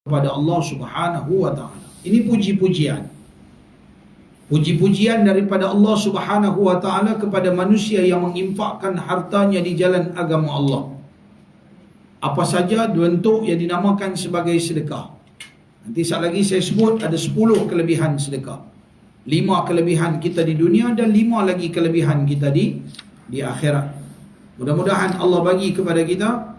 kepada Allah Subhanahu wa taala. Ini puji-pujian. Puji-pujian daripada Allah Subhanahu wa taala kepada manusia yang menginfakkan hartanya di jalan agama Allah. Apa saja bentuk yang dinamakan sebagai sedekah. Nanti sekali lagi saya sebut ada 10 kelebihan sedekah. 5 kelebihan kita di dunia dan 5 lagi kelebihan kita di akhirat. Mudah-mudahan Allah bagi kepada kita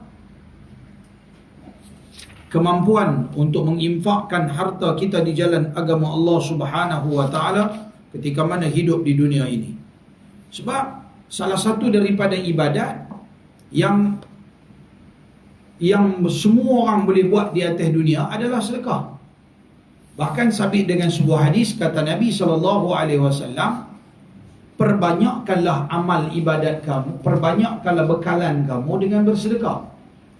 kemampuan untuk menginfakkan harta kita di jalan agama Allah Subhanahu wa taala ketika mana hidup di dunia ini. Sebab salah satu daripada ibadat yang semua orang boleh buat di atas dunia adalah sedekah. Bahkan sabit dengan sebuah hadis kata Nabi SAW, perbanyakkanlah amal ibadat kamu, perbanyakkanlah bekalan kamu dengan bersedekah.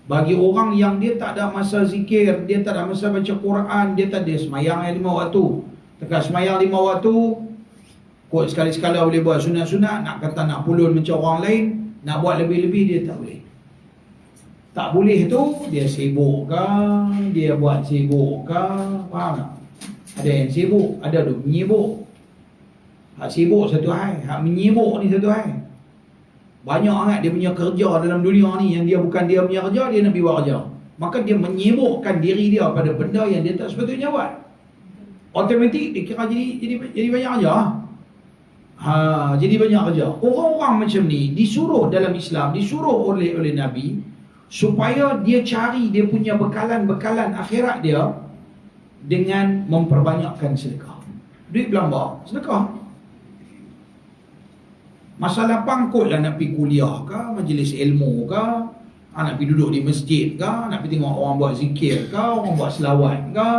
Bagi orang yang dia tak ada masa zikir, dia tak ada masa baca Quran, dia tak ada semayang 5 waktu. Tekan semayang 5 waktu, kot sekali-sekala boleh buat sunat-sunat, nak kata nak pulun macam orang lain, nak buat lebih-lebih dia tak boleh. Tak boleh tu, dia sibuk ke, dia buat sibuk ke, faham tak? Ada yang sibuk, ada tu menyibuk. Hak sibuk satu hal, hak menyibuk ni satu hal. Banyak sangat dia punya kerja dalam dunia ni yang dia bukan dia punya kerja, dia nak buat kerja. Maka dia menyibukkan diri dia pada benda yang dia tak sepatutnya buat. Automatik dia kira jadi banyak kerja. Jadi banyak kerja. Orang-orang macam ni disuruh dalam Islam, disuruh oleh Nabi supaya dia cari dia punya bekalan-bekalan akhirat dia dengan memperbanyakkan sedekah. Duit belamba, sedekah. Masa lapang kot lah nak pergi kuliah ke, majlis ilmu ke, nak pergi duduk di masjid ke, nak pergi tengok orang buat zikir ke, orang buat selawat ke,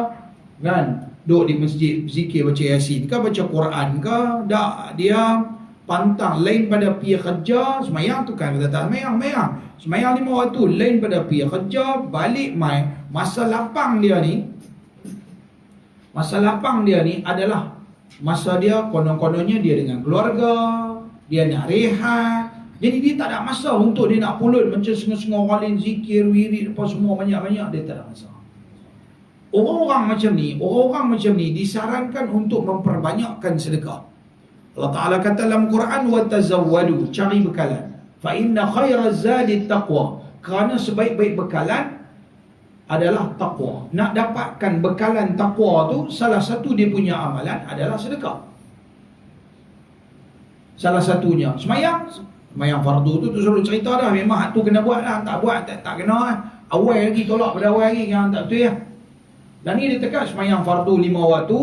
kan? Duduk di masjid zikir baca Yasin ke, baca Quran ke, tak, dia pantang lain pada pergi kerja, semayang tu kan kata semayang, semayang 5 waktu, lain pada pergi kerja, balik mai, masa lapang dia ni adalah masa dia konon-kononnya dia dengan keluarga, dia nak rehat. Jadi dia tak ada masa untuk dia nak pulut macam setengah-setengah orang lain zikir, wirid, apa semua banyak-banyak, dia tak ada masa. Orang-orang macam ni disarankan untuk memperbanyakkan sedekah. Allah Ta'ala kata dalam Quran, وَتَزَوَّدُوا, cari bekalan. فَإِنَّ خَيْرَ الزَّادِ التَّقْوَى, kerana sebaik-baik bekalan adalah taqwa. Nak dapatkan bekalan taqwa tu, salah satu dia punya amalan adalah sedekah. Salah satunya semayang fardu tu selalu cerita dah, memang hak tu kena buat lah, tak buat tak kena lah. Awal lagi tolak pada awal lagi yang tak betul lah. Dan ni dia tekat semayang fardu 5 waktu,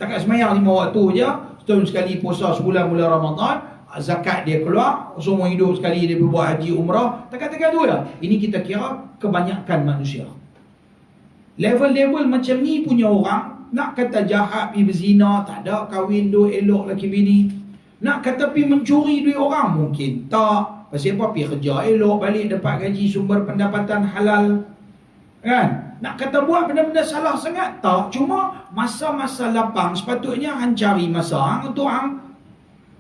tekat semayang 5 waktu je, setahun sekali puasa sebulan bulan Ramadan, zakat dia keluar, semua hidup sekali dia buat haji umrah, tekat-tekat tu lah. Ini kita kira kebanyakan manusia. Level-level macam ni punya orang, nak kata jahat pergi berzina, tak ada, kahwin duk elok laki bini. Nak kata pergi mencuri duit orang, mungkin tak. Pasal apa? Pergi kerja elok, balik dapat gaji, sumber pendapatan halal, kan? Nak kata buat benda-benda salah sangat, tak. Cuma masa-masa lapang sepatutnya hang cari masa hang untuk hang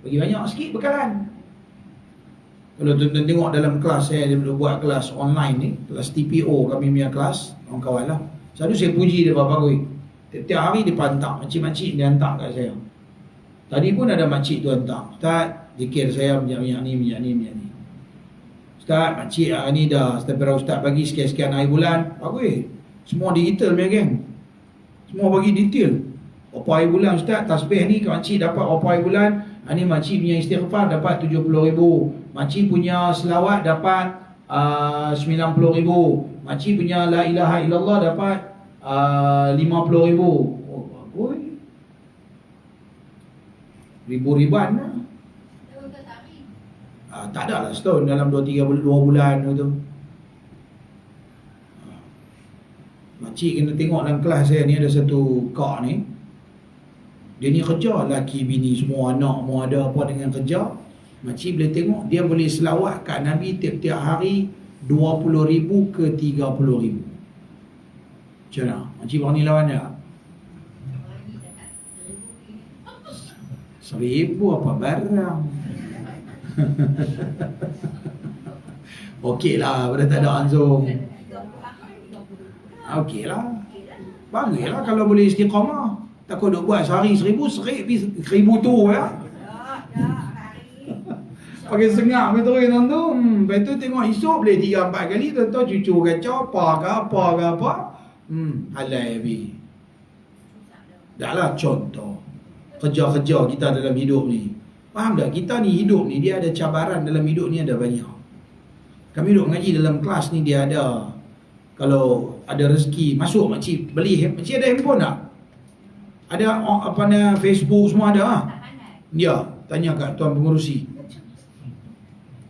bagi banyak sikit bekalan. Kalau tuan-tuan tengok dalam kelas saya, dia buat kelas online ni, kelas TPO kami punya kelas, kawan-kawan lah. Selalu saya puji dia bagus. Tiap hari dia pantang, makcik-makcik dia hantar kat saya. Tadi pun ada makcik tu hantar, Ustaz, zikir saya minyak ni. Ustaz, makcik hari ni dah setiap Ustaz bagi sekian-sekian hari bulan. Bagus. Semua digital punya geng. Semua bagi detail. Berapa hari bulan Ustaz, tasbih ni makcik dapat berapa hari bulan. Hari ni makcik punya istighfar dapat 70,000. Makcik punya selawat dapat 90,000. Makcik punya la ilaha illallah dapat 50,000. Oh, bagus. Ribu-ribuan lah. Tak ada lah setahun, dalam 2 bulan tu. Makcik kena tengok dalam kelas saya ni, ada satu kak ni, dia ni kerja, laki bini semua, anak semua ada apa dengan kerja. Makcik boleh tengok dia boleh selawat kat Nabi tiap-tiap hari 20,000 ke 30,000. Macam mana? Makcik berani lawan tak? 1,000 apa barang. Okey lah, pada tak ada anzung. Okey lah. Bagilah kalau boleh istiqamah. Takut duk buat sehari 1000, 1000 tu ya. Pakai sengak betul kan tu. Lepas tu tengok esok boleh 3-4 kali tuan-tuan cucu kacau apa ke apa. Halal habis. Dah lah contoh kerja-kerja kita dalam hidup ni. Faham tak? Kita ni hidup ni dia ada cabaran dalam hidup ni ada banyak. Kami duduk mengaji dalam kelas ni dia ada. Kalau ada rezeki masuk makcik beli. Makcik ada handphone tak? Ada apa ni Facebook semua ada ah. Ya, tanya kat tuan pengurusi.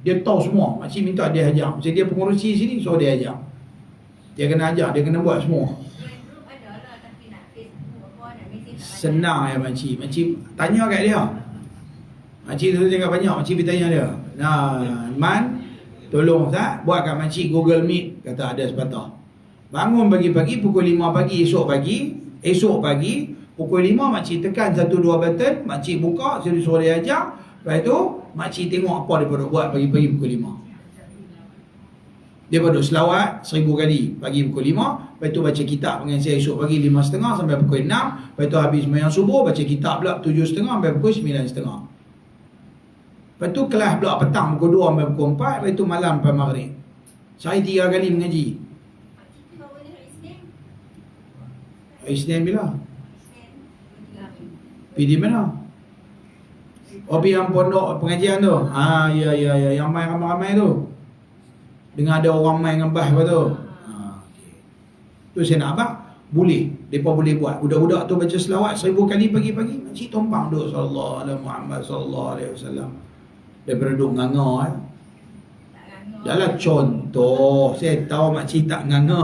Dia tahu semua. Makcik minta dia ajar. Macam dia pengurusi sini so dia ajar. Dia kena ajar, dia kena buat semua. Senang ya makcik. Makcik tanya kat dia. Makcik tu cakap banyak, makcik pergi tanya dia. Nah, Man, tolong Ustaz buat kat makcik Google Meet. Kata ada sepatah. Bangun pagi-pagi pukul 5 pagi esok pagi pukul 5 makcik tekan 1-2 button, makcik buka, suruh dia ajar. Lepas tu makcik tengok apa dia perlu buat pagi-pagi pukul 5. Dia perlu selawat 1000 kali pagi pukul 5. Lepas tu baca kitab pengajian esok pagi 5.30 sampai pukul 6. Lepas tu habis sembahyang subuh baca kitab pula 7.30 sampai pukul 9.30. Lepas tu kelas pula petang pukul 2 sampai pukul 4. Lepas tu malam sampai maghrib. Saya 3 kali mengaji. Isnin bila? Pergi di mana? Oh, pergi yang pondok pengajian tu. Ya. Yang main ramai-ramai tu. Dengar ada orang main dengan bah apa tu. Okay. Tu saya nak abang. Boleh. Mereka boleh buat. Budak-budak tu baca selawat 1000 kali pagi-pagi. Makcik tumpang duk sallallahu alaihi Muhammad sallallahu alaihi wasallam. Daripada duk nganga Dalam contoh. Saya tahu makcik tak nganga.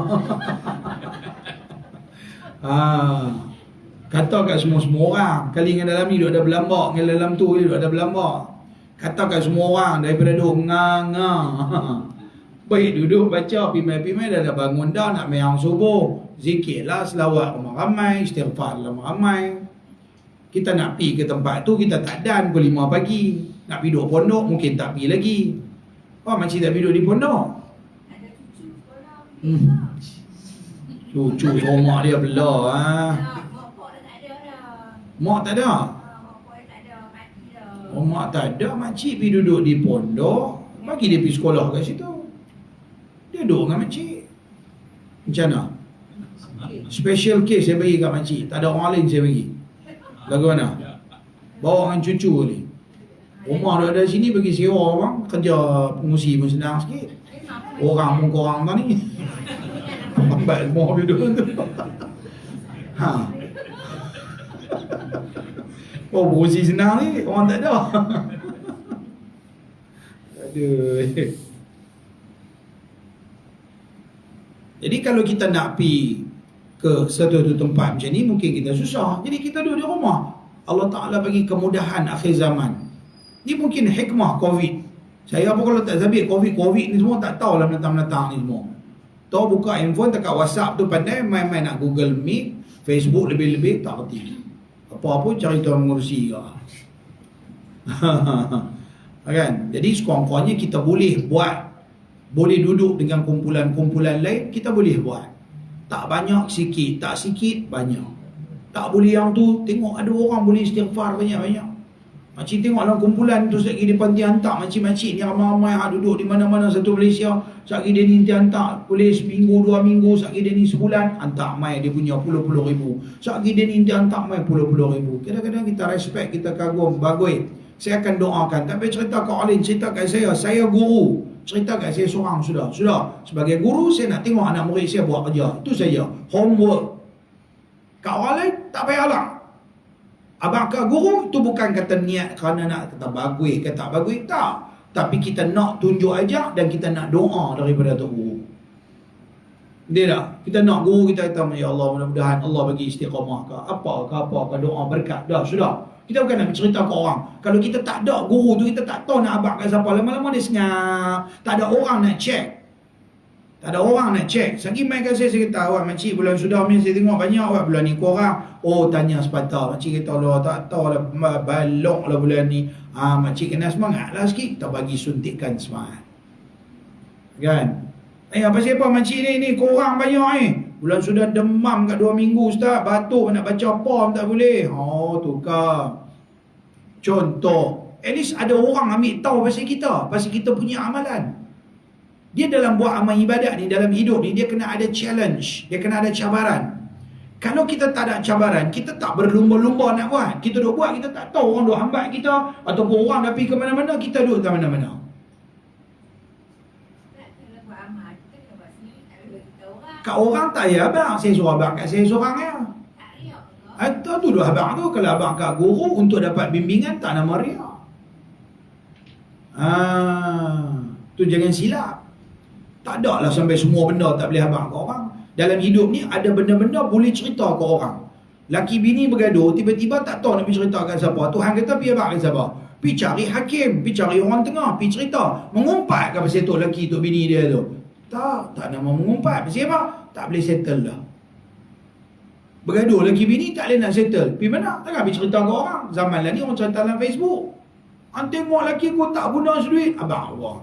Kata kat semua orang. Kali dengan dalam ni duk ada berlambak. Dengan dalam tu duk ada berlambak. Kata kat semua orang. Daripada duk nganga. Baik duduk baca pimai-pimai dah bangun dah nak mayang subuh. Zikirlah selawat ramai-ramai, istighfar ramai-ramai. Kita nak pergi ke tempat tu kita tak dan pukul 5 pagi. Nak pergi duduk pondok mungkin tak pergi lagi. Oh makcik tak pergi duduk di pondok. Ada cucu sekolah. Cucu rumah dia belah Mak tak ada dah. Mak tak ada. Mak tak ada, mati dah. Oh mak tak ada, makcik pergi duduk di pondok. Bagi dia pergi sekolah kat situ. Dia duduk dengan makcik. Macam mana? Special case saya bagi kat makcik. Tak ada orang lain saya bagi. Lagu mana? Bawa dengan cucu ni. Rumah dia ada sini bagi sewa orang. Kerja pengusi pun senang sikit. Orang pun korang kan ni. Lambat semua duduk tu. Oh pengusi senang ni. Orang tak ada. Aduh. Jadi kalau kita nak pergi ke satu tempat macam ni mungkin kita susah. Jadi kita duduk di rumah. Allah Ta'ala bagi kemudahan akhir zaman. Ni mungkin hikmah Covid. Saya apa kalau tak sabit Covid ni semua tak tahu lah menentang-menentang ni semua. Tahu buka handphone tekat WhatsApp tu pandai main-main nak Google Meet, Facebook lebih-lebih tak kerti. Apa-apa cari tuan mengurusi ke. Kan? Jadi sekurang-kurangnya kita boleh buat. Boleh duduk dengan kumpulan-kumpulan lain, kita boleh buat. Tak banyak, sikit. Tak sikit, banyak. Tak boleh yang tu, tengok ada orang boleh istighfar banyak-banyak. Makcik tengok dalam kumpulan tu, sekali depan dia hantar makcik-makcik ni ramai-ramai duduk di mana-mana satu Malaysia. Sekali dia ni dia hantar, boleh seminggu, 2 minggu, sekali dia ni sebulan, hantar mai dia punya puluh-puluh ribu. Sekali dia ni dia hantar mai puluh-puluh ribu. Kadang-kadang kita respect, kita kagum, bagus. Saya akan doakan. Tak payah cerita kat orang lain, cerita kat saya guru. Cerita kat saya seorang sudah. Sebagai guru, saya nak tengok anak murid saya buat kerja. Itu saja. Homework. Kat orang lain, tak payahlah. Abang ke guru, itu bukan kata niat kerana nak kata bagus ke tak bagus. Tak. Tapi kita nak tunjuk aja dan kita nak doa daripada Tok Guru. Dia tak? Kita nak guru kita kata, ya Allah mudah-mudahan Allah bagi istiqamah ke apa doa berkat. Dah, sudah. Kita bukan nak cerita ke orang. Kalau kita tak ada guru tu, kita tak tahu nak abang kat siapa. Lama-lama dia senyap. Tak ada orang nak check. Sagi main kat saya kata, awak makcik bulan sudah ni saya tengok banyak awak bulan ni korang. Oh tanya sepatah. Makcik kata, Allah tak tahu lah balok lah bulan ni. Makcik kena semangat lah sikit. Kita bagi suntikan semangat. Kan? Apa siapa makcik ni korang banyak ni. Bulan sudah demam kat 2 minggu Ustaz. Batuk nak baca pom tak boleh. Oh, tukar. Contoh. At least ada orang ambil tahu pasal kita. Pasal kita punya amalan. Dia dalam buat amal ibadat ni, dalam hidup ni, dia kena ada challenge. Dia kena ada cabaran. Kalau kita tak ada cabaran, kita tak berlumba-lumba nak buat. Kita duk buat, kita tak tahu orang duk hambat kita. Ataupun orang dah pergi ke mana-mana, kita duduk ke mana-mana. Tak kena buat amal. Kita kena buat sendiri. Tak boleh bagi kita orang. Kat orang tak ya abang. Saya suruh abang kat saya seorang ya. Tak riak ke? Atau tu dua abang tu. Kalau abang kat guru untuk dapat bimbingan, tak nama riak. Tu jangan silap. Tak ada lah sampai semua benda tak boleh abang ke orang. Dalam hidup ni ada benda-benda boleh cerita ke orang. Laki bini bergaduh, tiba-tiba tak tahu nak pergi cerita kat siapa. Tuhan kata pergi abang kat siapa? Pergi cari hakim, pergi cari orang tengah, pergi cerita. Mengumpat ke pasal tu laki tu bini dia tu? Tak nak mau mengumpat. Pasal apa? Tak boleh settle dah. Bergaduh laki bini tak boleh nak settle. Pergi mana? Takkan pergi cerita ke orang. Zaman lah ni orang cerita dalam Facebook. Tengok laki aku tak guna duit. Abang Allah.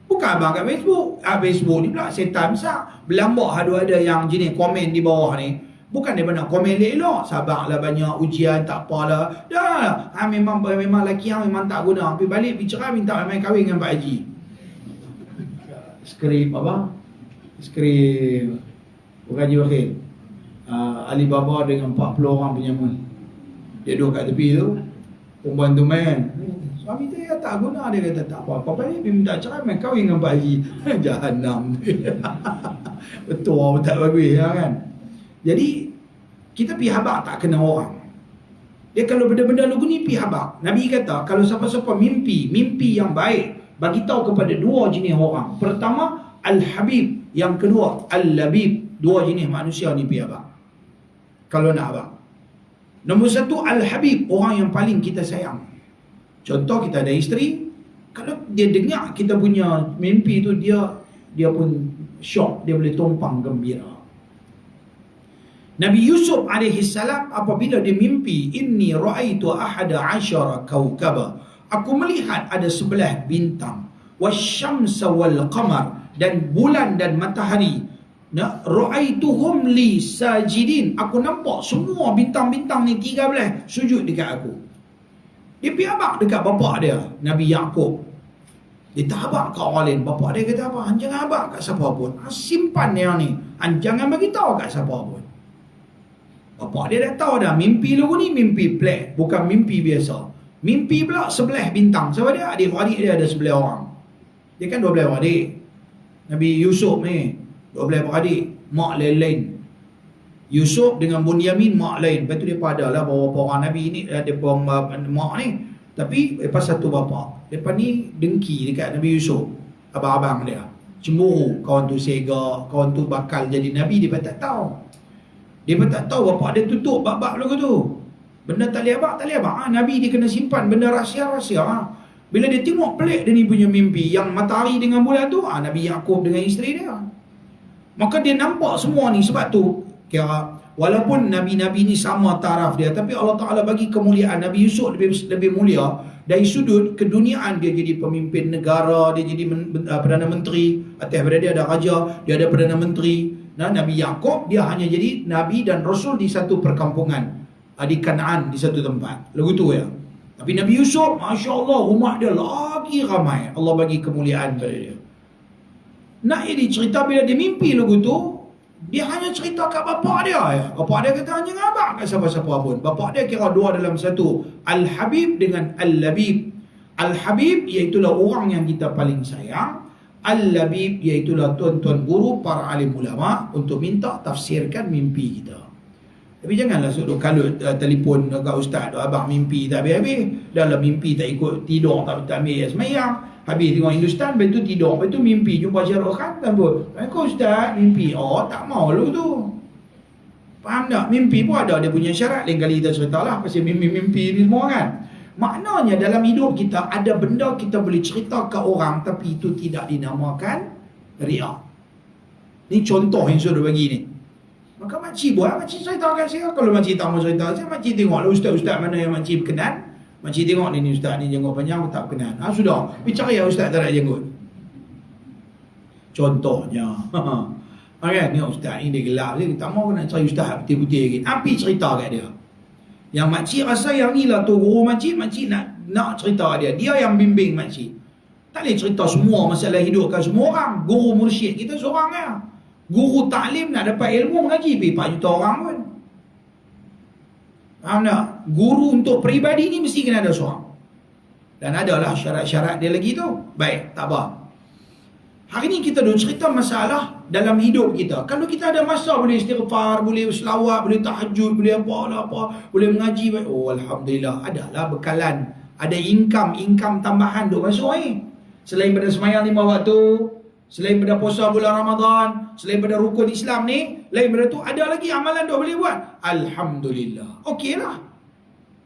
Bukan abang kat Facebook. Facebook ni pula setan besar. Belambak ada yang jenis komen di bawah ni. Bukan dia nak komen elok. Sabarlah banyak ujian tak apalah. Dah. Memang laki yang memang tak guna. Pergi balik pergi cerai minta main kahwin dengan Pak Haji. Skrip apa? Skrip Bukan Haji Wakil. Alibaba dengan 40 orang penyamun. Dia duduk kat tepi tu. Perempuan tu main. Suami tu ya tak guna. Dia kata tak apa-apa balik. Dia minta cerai main kahwin dengan Pak Haji. Jahannam. Betul tak bagus ya kan. Jadi kita pergi habaq tak kena orang. Dia kalau benda-benda lagu ni pergi habaq. Nabi kata kalau siapa-siapa mimpi yang baik, bagi tahu kepada dua jenis orang. Pertama Al-Habib, yang kedua Al-Labib. Dua jenis manusia ni pergi habaq. Kalau nak habaq. Nombor satu Al-Habib, orang yang paling kita sayang. Contoh kita ada isteri, kalau dia dengar kita punya mimpi tu, dia pun syok, dia boleh tumpang gembira. Nabi Yusuf alaihissalam apabila dia mimpi, inni ra'aitu ahada asyara kaukaba, aku melihat ada 11 bintang, wasyamsa wal qamar, dan bulan dan matahari, ra'aituhum li sajidin, aku nampak semua bintang-bintang ni 13 sujud dekat aku. Dia pergi habaq dekat bapak dia, Nabi Yaqub. Dia tak habaq kat orang lain. Bapak dia kata apa? Jangan habaq kat siapa pun. Simpan yang ni. Jangan bagi tahu kat siapa pun. Bapak dia dah tahu dah, mimpi lu ni mimpi pelik, bukan mimpi biasa. Mimpi pula 11 bintang. Sebab dia adik-adik dia ada 11 orang. Dia kan 12 adik. Nabi Yusuf ni 12 adik, mak lain-lain. Yusuf dengan Bunyamin mak lain. Lepas tu dia padalah beberapa orang Nabi ni ada mak ni. Tapi lepas satu bapa. Lepas ni dengki dekat Nabi Yusuf, abang-abang dia. Cemburu, kawan tu sega, kawan tu bakal jadi Nabi, dia pun tak tahu. Dia pun tak tahu bapak dia tutup bab-bab lagu tu. Benda tak boleh abang, tak boleh abang. Nabi dia kena simpan benda rahsia-rahsia. Bila dia tengok pelik dia ni punya mimpi, yang matahari dengan bulan tu, Nabi Yaqub dengan isteri dia. Maka dia nampak semua ni. Sebab tu, kira walaupun Nabi-Nabi ni sama taraf dia, tapi Allah Ta'ala bagi kemuliaan. Nabi Yusuf lebih mulia dari sudut keduniaan. Dia jadi pemimpin negara, dia jadi Perdana Menteri. Atas daripada dia ada raja, dia ada Perdana Menteri. Nah, Nabi Yaqub dia hanya jadi Nabi dan Rasul di satu perkampungan, di Kanaan, di satu tempat. Lagu tu ya. Tapi Nabi Yusuf, Masya Allah, umat dia lagi ramai. Allah bagi kemuliaan pada dia. Nak jadi cerita bila dia mimpi lagu tu, dia hanya cerita kat bapak dia ya. Bapak dia kata jangan abang kat siapa-siapa pun. Bapak dia kira dua dalam satu, Al-Habib dengan Al-Labib. Al-Habib iaitulah orang yang kita paling sayang. Al-Labib iaitulah tuan-tuan guru, para alim ulama, untuk minta tafsirkan mimpi kita. Tapi janganlah suruh kalut telefon dekat ustaz, abang mimpi tak habis-habis. Dalam mimpi tak ikut tidur, tak ambil semayang. Habis tengok Hindustan, lepas tu tidur, lepas tu mimpi jumpa Syarul Khan, tak pun. Kau ustaz, mimpi. Oh, tak mau lu tu. Faham tak? Mimpi pun ada dia punya syarat. Lain kali kita cerita lah pasal mimpi-mimpi ni semua kan. Maknanya dalam hidup kita ada benda kita boleh cerita ke orang, tapi itu tidak dinamakan riak. Ni contoh yang sudah bagi ni. Maka makcik buat, makcik cerita kat saya. Kalau makcik tak mau cerita saya, makcik tengoklah ustaz-ustaz mana yang makcik berkenan. Makcik tengok ni ustaz ni jenggot panjang, aku tak berkenan. Sudah, pergi cari ustaz tak ada jenggot. Contohnya. Kan, ni ustaz ni dia gelap je. Tak mau nak cari ustaz putih-putih lagi. Api cerita kat dia. Yang makcik rasa yang ni lah tu guru makcik nak cerita kat dia. Dia yang bimbing makcik. Tak boleh cerita semua masalah hidup kan semua orang. Guru mursyid kita seorang ya. Guru taklim nak dapat ilmu mengaji 4 juta orang pun. Faham tak? Guru untuk peribadi ni mesti kena ada seorang. Dan adalah syarat-syarat dia lagi tu. Baik, tak apa. Hari ni kita dah cerita masalah dalam hidup kita. Kalau kita ada masa boleh istighfar, boleh selawat, boleh tahajud, boleh apa, boleh mengaji. Oh Alhamdulillah, adalah bekalan. Ada income tambahan duk masuk ni. Selain pada sembahyang 5 waktu, selain pada puasa bulan Ramadan, selain pada rukun Islam ni, lain pada tu ada lagi amalan duk boleh buat. Alhamdulillah. Okeylah.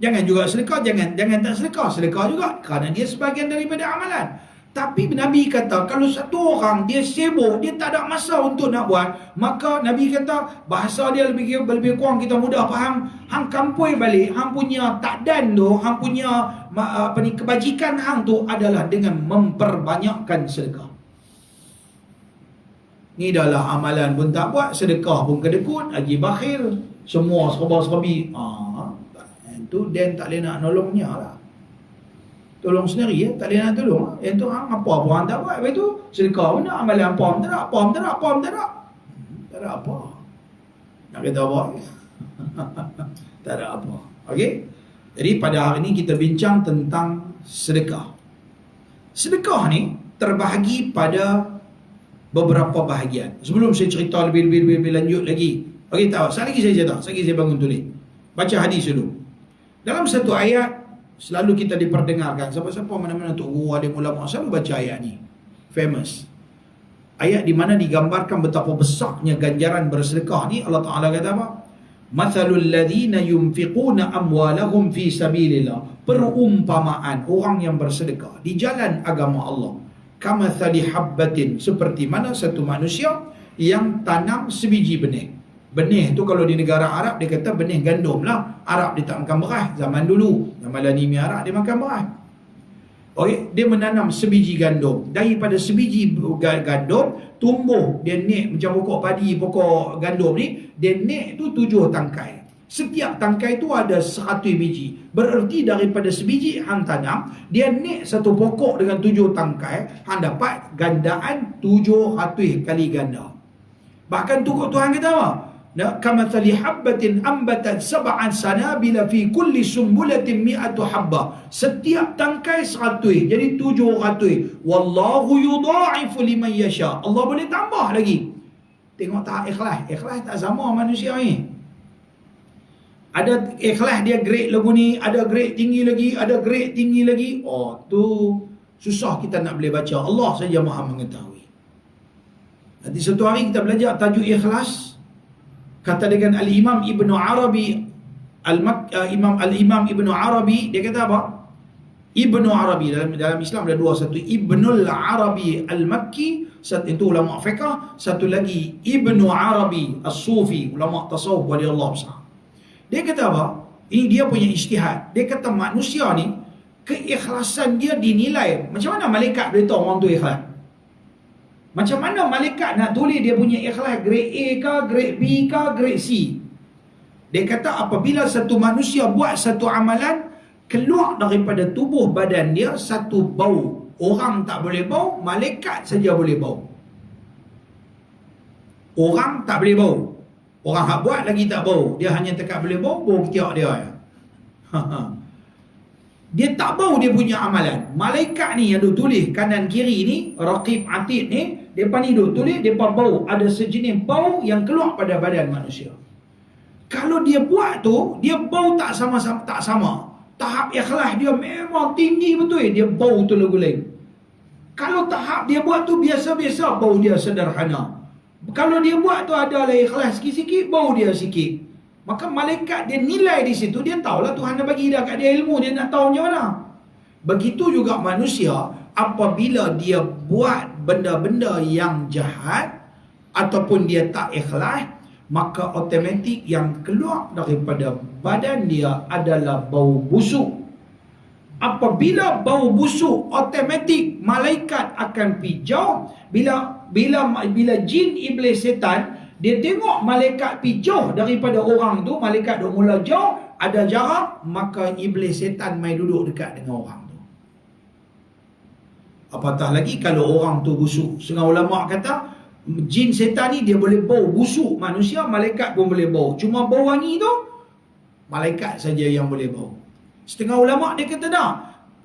Jangan juga sedekah, jangan tak sedekah. Sedekah juga kerana dia sebahagian daripada amalan. Tapi Nabi kata, kalau satu orang dia sibuk, dia tak ada masa untuk nak buat, maka Nabi kata, bahasa dia lebih kurang kita mudah faham, hang kampui balik, hang punya takdan tu, hang punya kebajikan hang tu adalah dengan memperbanyakkan sedekah. Ni adalah amalan pun tak buat, sedekah pun kedekut, haji bakhil, semua serba-serbi. Itu dan tak boleh nak nolongnya lah. Tolong sendiri ya, tak boleh nak tolong. Yang tu apa pun orang tak buat. Lepas tu sedekah pun nak, amalan apa pun tak ada. Tak ada apa. Nak kata apa? Tak ada apa. Okey? Jadi pada hari ini kita bincang tentang sedekah. Sedekah ni terbahagi pada beberapa bahagian. Sebelum saya cerita lebih lanjut lagi. Okey, tahu. Sekali lagi saya cerita. Sekali lagi saya bangun tulis. Baca hadis dulu. Dalam satu ayat selalu kita diperdengarkan, siapa-siapa mana-mana tok guru alim ulama selalu baca ayat ni. Famous. Ayat di mana digambarkan betapa besarnya ganjaran bersedekah ni. Allah Taala kata apa? Mathalul ladzina yunfiquna amwalahum fi sabilillah. Perumpamaan orang yang bersedekah di jalan agama Allah. Kamathali habbatin, seperti mana satu manusia yang tanam sebiji benih. Benih tu kalau di negara Arab dia kata benih gandum lah. Arab dia tak makan beras zaman dulu. Zaman Lanimi Arab dia makan beras. Okey, dia menanam sebiji gandum. Daripada sebiji gandum tumbuh dia naik macam pokok padi, pokok gandum ni, dia naik tu 7 tangkai. Setiap tangkai tu ada 100 biji. Bererti daripada sebiji hang tanam, dia naik satu pokok dengan 7 tangkai, hang dapat gandaan 700 kali ganda. Bahkan Tuhan kata apa? Kamathali habbatin ambatat 7 sanabila fi kulli sumbulatin 100 habbah. Setiap tangkai 100, jadi 700. Wallahu yudha'ifu liman yasha. Allah boleh tambah lagi. Tengok tak ikhlas. Ikhlas tak sama manusia ni. Ada ikhlas dia grade lagu ni, ada grade tinggi lagi, ada grade tinggi lagi. Oh, tu susah kita nak boleh baca. Allah saja Maha mengetahui. Nanti satu hari kita belajar tajuk ikhlas. Kata dengan Al-Imam Ibnu Arabi Imam Ibnu Arabi, dia kata apa? Ibnu Arabi dalam Islam ada dua, satu Ibnul Arabi Al-Makki, satu itu ulama fiqh, satu lagi Ibnu Arabi As-Sufi, ulama tasawuf radhiyallahu anhu. Dia kata apa? Ini dia punya ijtihad. Dia kata manusia ni keikhlasan dia dinilai. Macam mana malaikat boleh tahu orang tu ikhlas? Macam mana malaikat nak tulis dia punya ikhlas grade A ke, grade B ke, grade C? Dia kata apabila satu manusia buat satu amalan, keluar daripada tubuh badan dia satu bau. Orang tak boleh bau, malaikat saja boleh bau. Orang tak boleh bau. Orang hak buat lagi tak bau. Dia hanya tekat boleh bau ketiak dia. Dia tak bau dia punya amalan. Malaikat ni yang duk tulis kanan kiri ni, Raqib Atid ni, depa ni duk tulis, depa bau. Ada sejenis bau yang keluar pada badan manusia. Kalau dia buat tu, dia bau tak sama. Tahap ikhlas dia memang tinggi betul. Dia bau tu lagu lain. Kalau tahap dia buat tu biasa-biasa, bau dia sederhana. Kalau dia buat tu adalah ikhlas sikit-sikit, bau dia sikit. Maka malaikat dia nilai di situ, dia tahulah Tuhan dah bagi dah kat dia ilmu, dia nak tahu macam mana. Begitu juga manusia, apabila dia buat benda-benda yang jahat ataupun dia tak ikhlas, maka automatik yang keluar daripada badan dia adalah bau busuk. Apabila bau busuk, automatik malaikat akan pergi jauh. Bila bila jin iblis setan dia tengok malaikat pi jauh daripada orang tu, malaikat dah mula jauh, ada jarak, maka iblis setan mai duduk dekat dengan orang tu. Apatah lagi kalau orang tu busuk. Setengah ulama kata jin setan ni dia boleh bau busuk manusia, malaikat pun boleh bau. Cuma bau wangi tu malaikat saja yang boleh bau. Setengah ulama dia kata dah,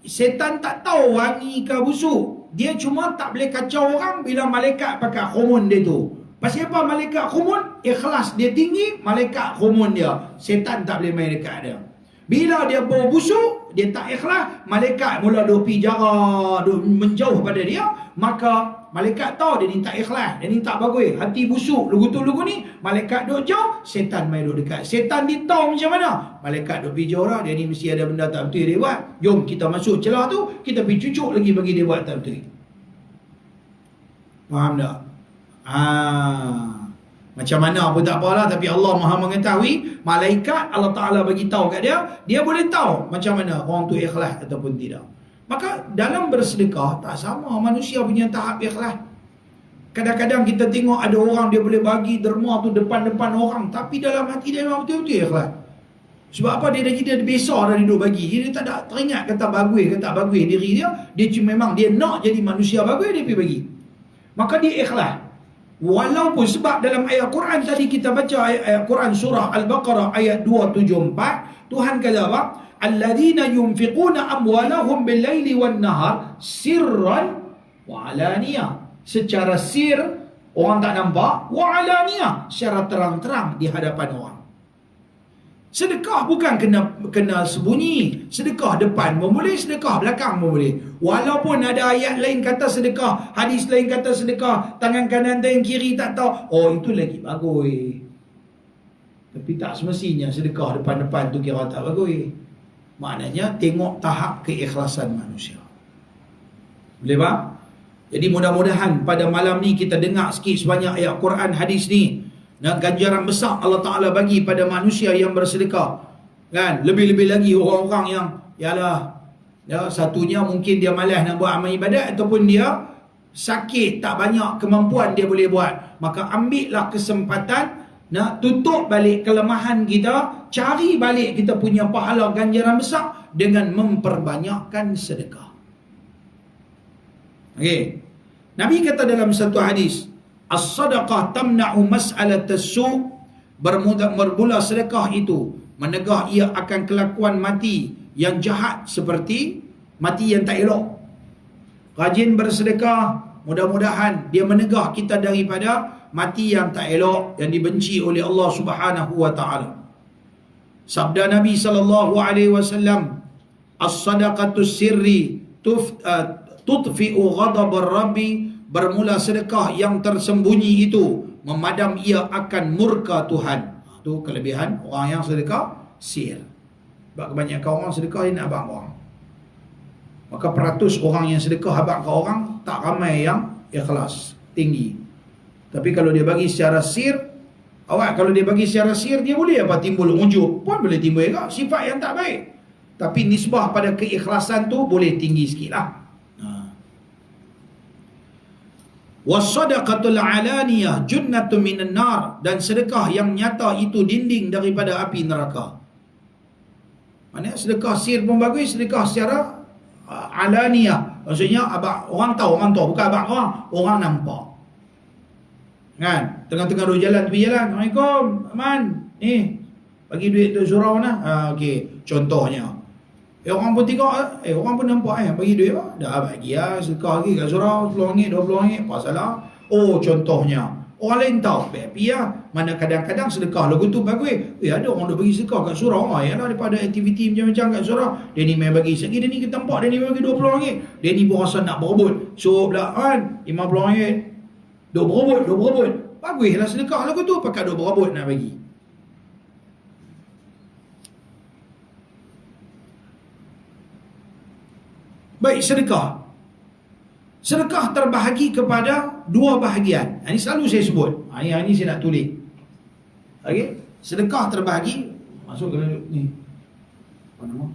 setan tak tahu wangi ke busuk. Dia cuma tak boleh kacau orang bila malaikat pakai hormon dia tu. Pasal apa malaikat hormon? Ikhlas dia tinggi, malaikat hormon dia. Setan tak boleh main dekat dia. Bila dia bau busuk, dia tak ikhlas, malaikat mula duk pi jarak, duk menjauh pada dia, maka malaikat tahu dia ni tak ikhlas, dia ni tak bagus, hati busuk, lugu ni, malaikat duk jauh, setan main duk dekat. Setan dia tahu macam mana? Malaikat duk pi jauh dah, dia ni mesti ada benda tak betul dia buat. Jom kita masuk celah tu, kita pi cucuk lagi bagi dia buat tak betul. Faham tak? Macam mana pun tak apalah, tapi Allah Maha mengetahui. Malaikat Allah Ta'ala bagi tahu kat dia, dia boleh tahu macam mana orang tu ikhlas ataupun tidak. Maka dalam bersedekah tak sama manusia punya tahap ikhlas. Kadang-kadang kita tengok ada orang dia boleh bagi derma tu depan-depan orang, tapi dalam hati dia memang betul-betul ikhlas. Sebab apa? Dia dah biasa dah duduk bagi. Dia tak ada teringat kata bagus ke tak bagus diri dia. Dia cuma memang dia nak jadi manusia bagus, dia pergi bagi. Maka dia ikhlas. Walaupun sebab dalam ayat Quran tadi kita baca ayat Quran surah Al-Baqarah ayat 274, Tuhan kata apa? Alladzina yunfiquna amwalahum bil-laili wan-nahar sirran wa alaniyah. Secara sir orang tak nampak, wa alaniyah secara terang-terang di hadapan orang. Sedekah bukan kena sembunyi. Sedekah depan pun boleh, sedekah belakang pun boleh. Walaupun ada ayat lain kata sedekah, hadis lain kata sedekah, tangan kanan tangan kiri tak tahu, oh itu lagi bagus. Tapi tak semestinya sedekah depan-depan tu kira tak bagus. Maknanya tengok tahap keikhlasan manusia. Boleh faham? Jadi mudah-mudahan pada malam ni kita dengar sikit sebanyak ayat Quran hadis ni. Dan ganjaran besar Allah Ta'ala bagi pada manusia yang bersedekah. Kan? Lebih-lebih lagi orang-orang yang satunya mungkin dia malas nak buat amal ibadat, ataupun dia sakit, tak banyak kemampuan dia boleh buat. Maka ambillah kesempatan nak tutup balik kelemahan kita, cari balik kita punya pahala ganjaran besar dengan memperbanyakkan sedekah. Okey. Nabi kata dalam satu hadis, as-sadaqah tamna'u mas'alat as-su', bermula sedekah itu menegah ia akan kelakuan mati yang jahat seperti mati yang tak elok. Rajin bersedekah, mudah-mudahan dia menegah kita daripada mati yang tak elok, yang dibenci oleh Allah Subhanahu wa taala. Sabda Nabi sallallahu alaihi wasallam, as-sadaqatu sirri tudfi'u ghadab ar-rabbi, bermula sedekah yang tersembunyi itu memadam ia akan murka Tuhan. Itu kelebihan orang yang sedekah sir. Sebab kebanyakan orang sedekah dia nak abang orang. Maka peratus orang yang sedekah abang ke orang tak ramai yang ikhlas, tinggi. Tapi kalau dia bagi secara sir, kalau dia bagi secara sir, dia boleh apa timbul ujub, pun boleh timbul juga sifat yang tak baik. Tapi nisbah pada keikhlasan tu boleh tinggi sikit lah. Wasadaqatul alaniyah junnatun minan nar, dan sedekah yang nyata itu dinding daripada api neraka. Maksudnya sedekah sir pun bagus, sedekah secara alaniyah. Maksudnya orang tahu, bukan orang nampak. Kan? Tengah-tengah duduk jalan, tepi jalan, Assalamualaikum, Aman, ni bagi duit tu surau mana? Okey, contohnya. Orang pun tengok, orang pun nampak, bagi duit apa? Dah bagi lah, sedekah lagi kat surau, RM10, RM20, apa salah? Oh, contohnya. Orang lain tahu, happy lah. Mana kadang-kadang sedekah lagu tu bagus. Ada orang dah bagi sedekah kat surau. Yalah, daripada aktiviti macam-macam kat surau. Dia ni main bagi sikit, dia ni kita nampak, dia ni bagi RM20. Dia ni pun rasa nak berebut. So, belaan, RM50. Duk berebut. Baguslah sedekah lagu tu, pakai duk berebut nak bagi. Baik, sedekah. Sedekah terbahagi kepada dua bahagian. Ini selalu saya sebut. Ini saya nak tulis. Okey, sedekah terbahagi, masuk ke ni. Apa nama?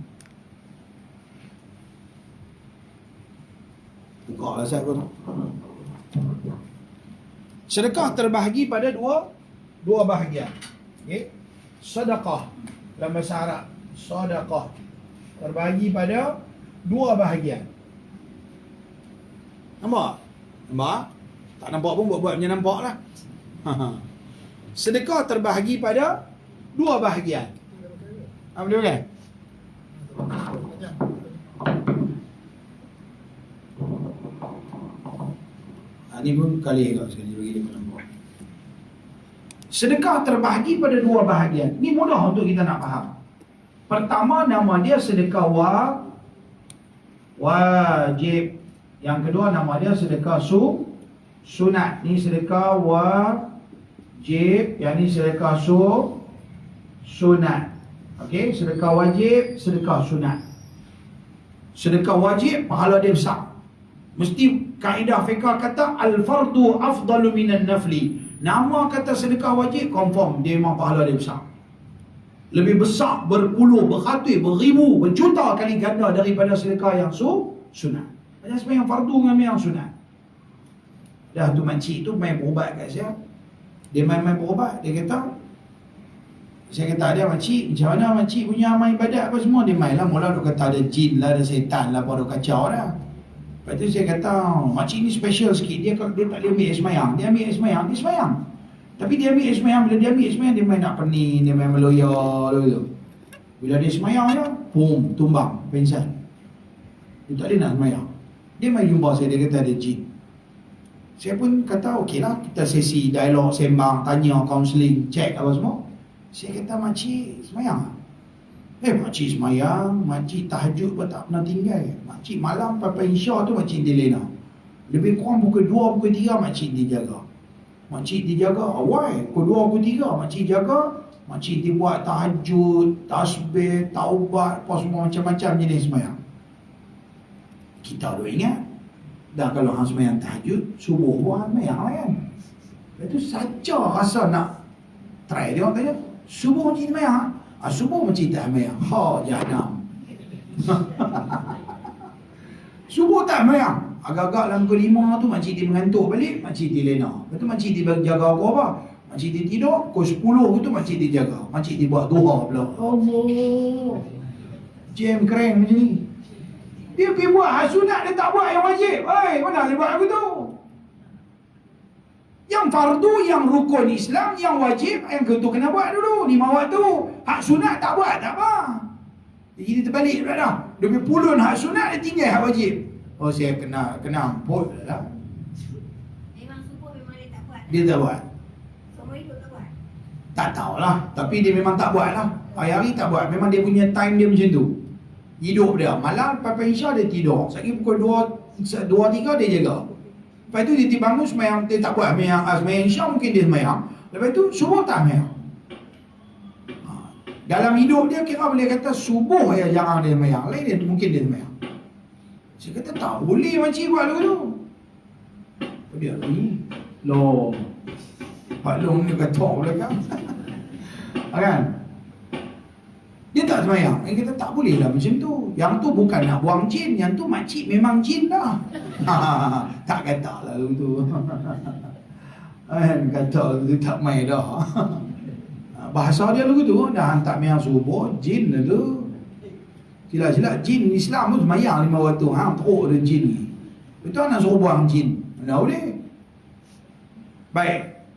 Buka lah saya pun. Sedekah terbahagi pada dua bahagian. Okey. Sedekah dalam bahasa Arab, sedekah terbahagi pada dua bahagian. Nampak? Nampak? Tak nampak pun buat-buat macam nampak lah. Sedekah terbahagi pada dua bahagian. Apa dia kan? Ini pun kali agak sekali bagi dia nampak. Sedekah terbahagi pada dua bahagian. Ini mudah untuk kita nak faham. Pertama, nama dia sedekah wajib. Yang kedua, nama dia sedekah sunat. Ni sedekah wajib, yang ni sedekah sunat. Okey, sedekah wajib, sedekah sunat. Sedekah wajib pahala dia besar. Mesti kaedah fiqh kata al-fardu afdalu minan nafli. Nama kata sedekah wajib confirm dia memang pahala dia besar. Lebih besar berpuluh, beratus, beribu, berjuta kali ganda daripada sedekah yang sunat. Macam sembahyang fardu dengan yang sunat. Dah tu makcik tu main berubat kat saya. Dia main berubat, dia kata, saya kata dia, makcik, macam mana makcik punya amal ibadat apa semua? Dia main lah, mula dia kata ada jin lah, ada setan lah, pada kacau dah. Lepas tu saya kata, makcik ni special sikit. Dia tak boleh ambil air semayang. Dia ambil air semayang, dia semayang. Tapi dia ambil air semayang, bila dia ambil air semayang, dia main nak pening, dia main meloya tu. Bila dia semayang je, pum, tumbang, pensan. Dia tak boleh nak semayang. Dia main jumpa saya, dia kata ada jin. Saya pun kata, okey lah, kita sesi dialog, sembang, tanya, kaunseling, check apa semua. Saya kata, makcik semayang. Makcik semayang, makcik tahajud pun tak pernah tinggal. Makcik malam sampai Isya tu makcik dilena. Lebih kurang pukul 2, pukul 3 makcik dijaga. Makcik dijaga awal, pukul 2, pukul 3 makcik jaga. Makcik dibuat tahajud, tasbih, taubat, apa semua macam-macam jenis semayang. Kita duk ingat, dah kalau hang semayang tahajud, subuh pun hang semayang lah kan. Lepas tu saja rasa nak try dia orang tanya, subuh makcik semayang? Subuh makcik tak semayang. Ha, jahannam. Subuh tak semayang. Agak-agak dalam pukul 5 tu makcik dia mengantuk balik, makcik dia lena. Lepas tu makcik dia jaga apa? Makcik dia tidur, pukul 10 tu makcik dia jaga. Makcik dia buat duha pula. Allah. Jam keren macam ni. Dia pergi buat hak sunat, dia tak buat yang wajib. Mana dia buat aku tu? Yang fardu, yang rukun Islam, yang wajib, yang tu kena buat dulu 5 waktu. Hak sunat tak buat, tak apa. Jadi dia terbalik pula dah. Dia pergi pulun hak sunat, dia tinggal hak wajib. Oh, saya kena ampun lah. Memang subuh memang dia tak buat. Dia tak buat. Semua hidup tak buat. Tak tahulah. Tapi dia memang tak buat lah. Hari-hari tak buat. Memang dia punya time dia macam tu. Hidup dia. Malam sampai Isya dia tidur. Sekali pukul 2-3 dia jaga. Lepas tu dia bangun semayang. Dia tak buat semayang Isya mungkin dia semayang. Lepas tu subuh tak semayang. Dalam hidup dia kira boleh kata subuh ya jarang dia semayang. Lain dia mungkin dia semayang. Saya kata tak boleh makcik buat lagu tu. Apa dia ni? Loh. Pak Long ni kata pula kan. Kan? Dia tak semayang. Dia kata tak boleh lah macam tu. Yang tu bukan nak buang jin. Yang tu makcik memang jin dah. Tak kata lah lagu tu. Kan kata lagu tu tak main dah. Bahasa dia lagu tu. Dah hantar mayang subuh. Jin lah tu. Sila-sila jin Islam pun semayang 5 waktu. Hang teruk ada jin ni. Betul nak suruh buang jin. Mana boleh? Baik.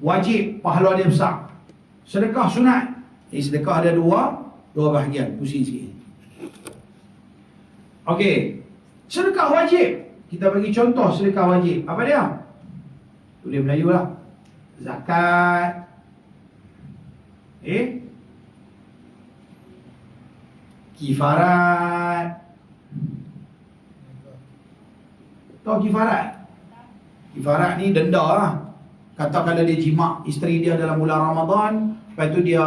Wajib pahala dia besar. Sedekah sunat. Sedekah ada dua bahagian. Pusing sikit. Okey. Sedekah wajib. Kita bagi contoh sedekah wajib. Apa dia? Tulis Melayu lah. Zakat. Kifarat. Tahu kifarat? Kifarat ni denda lah. Katakanlah dia jimat isteri dia dalam bulan Ramadan, lepas tu dia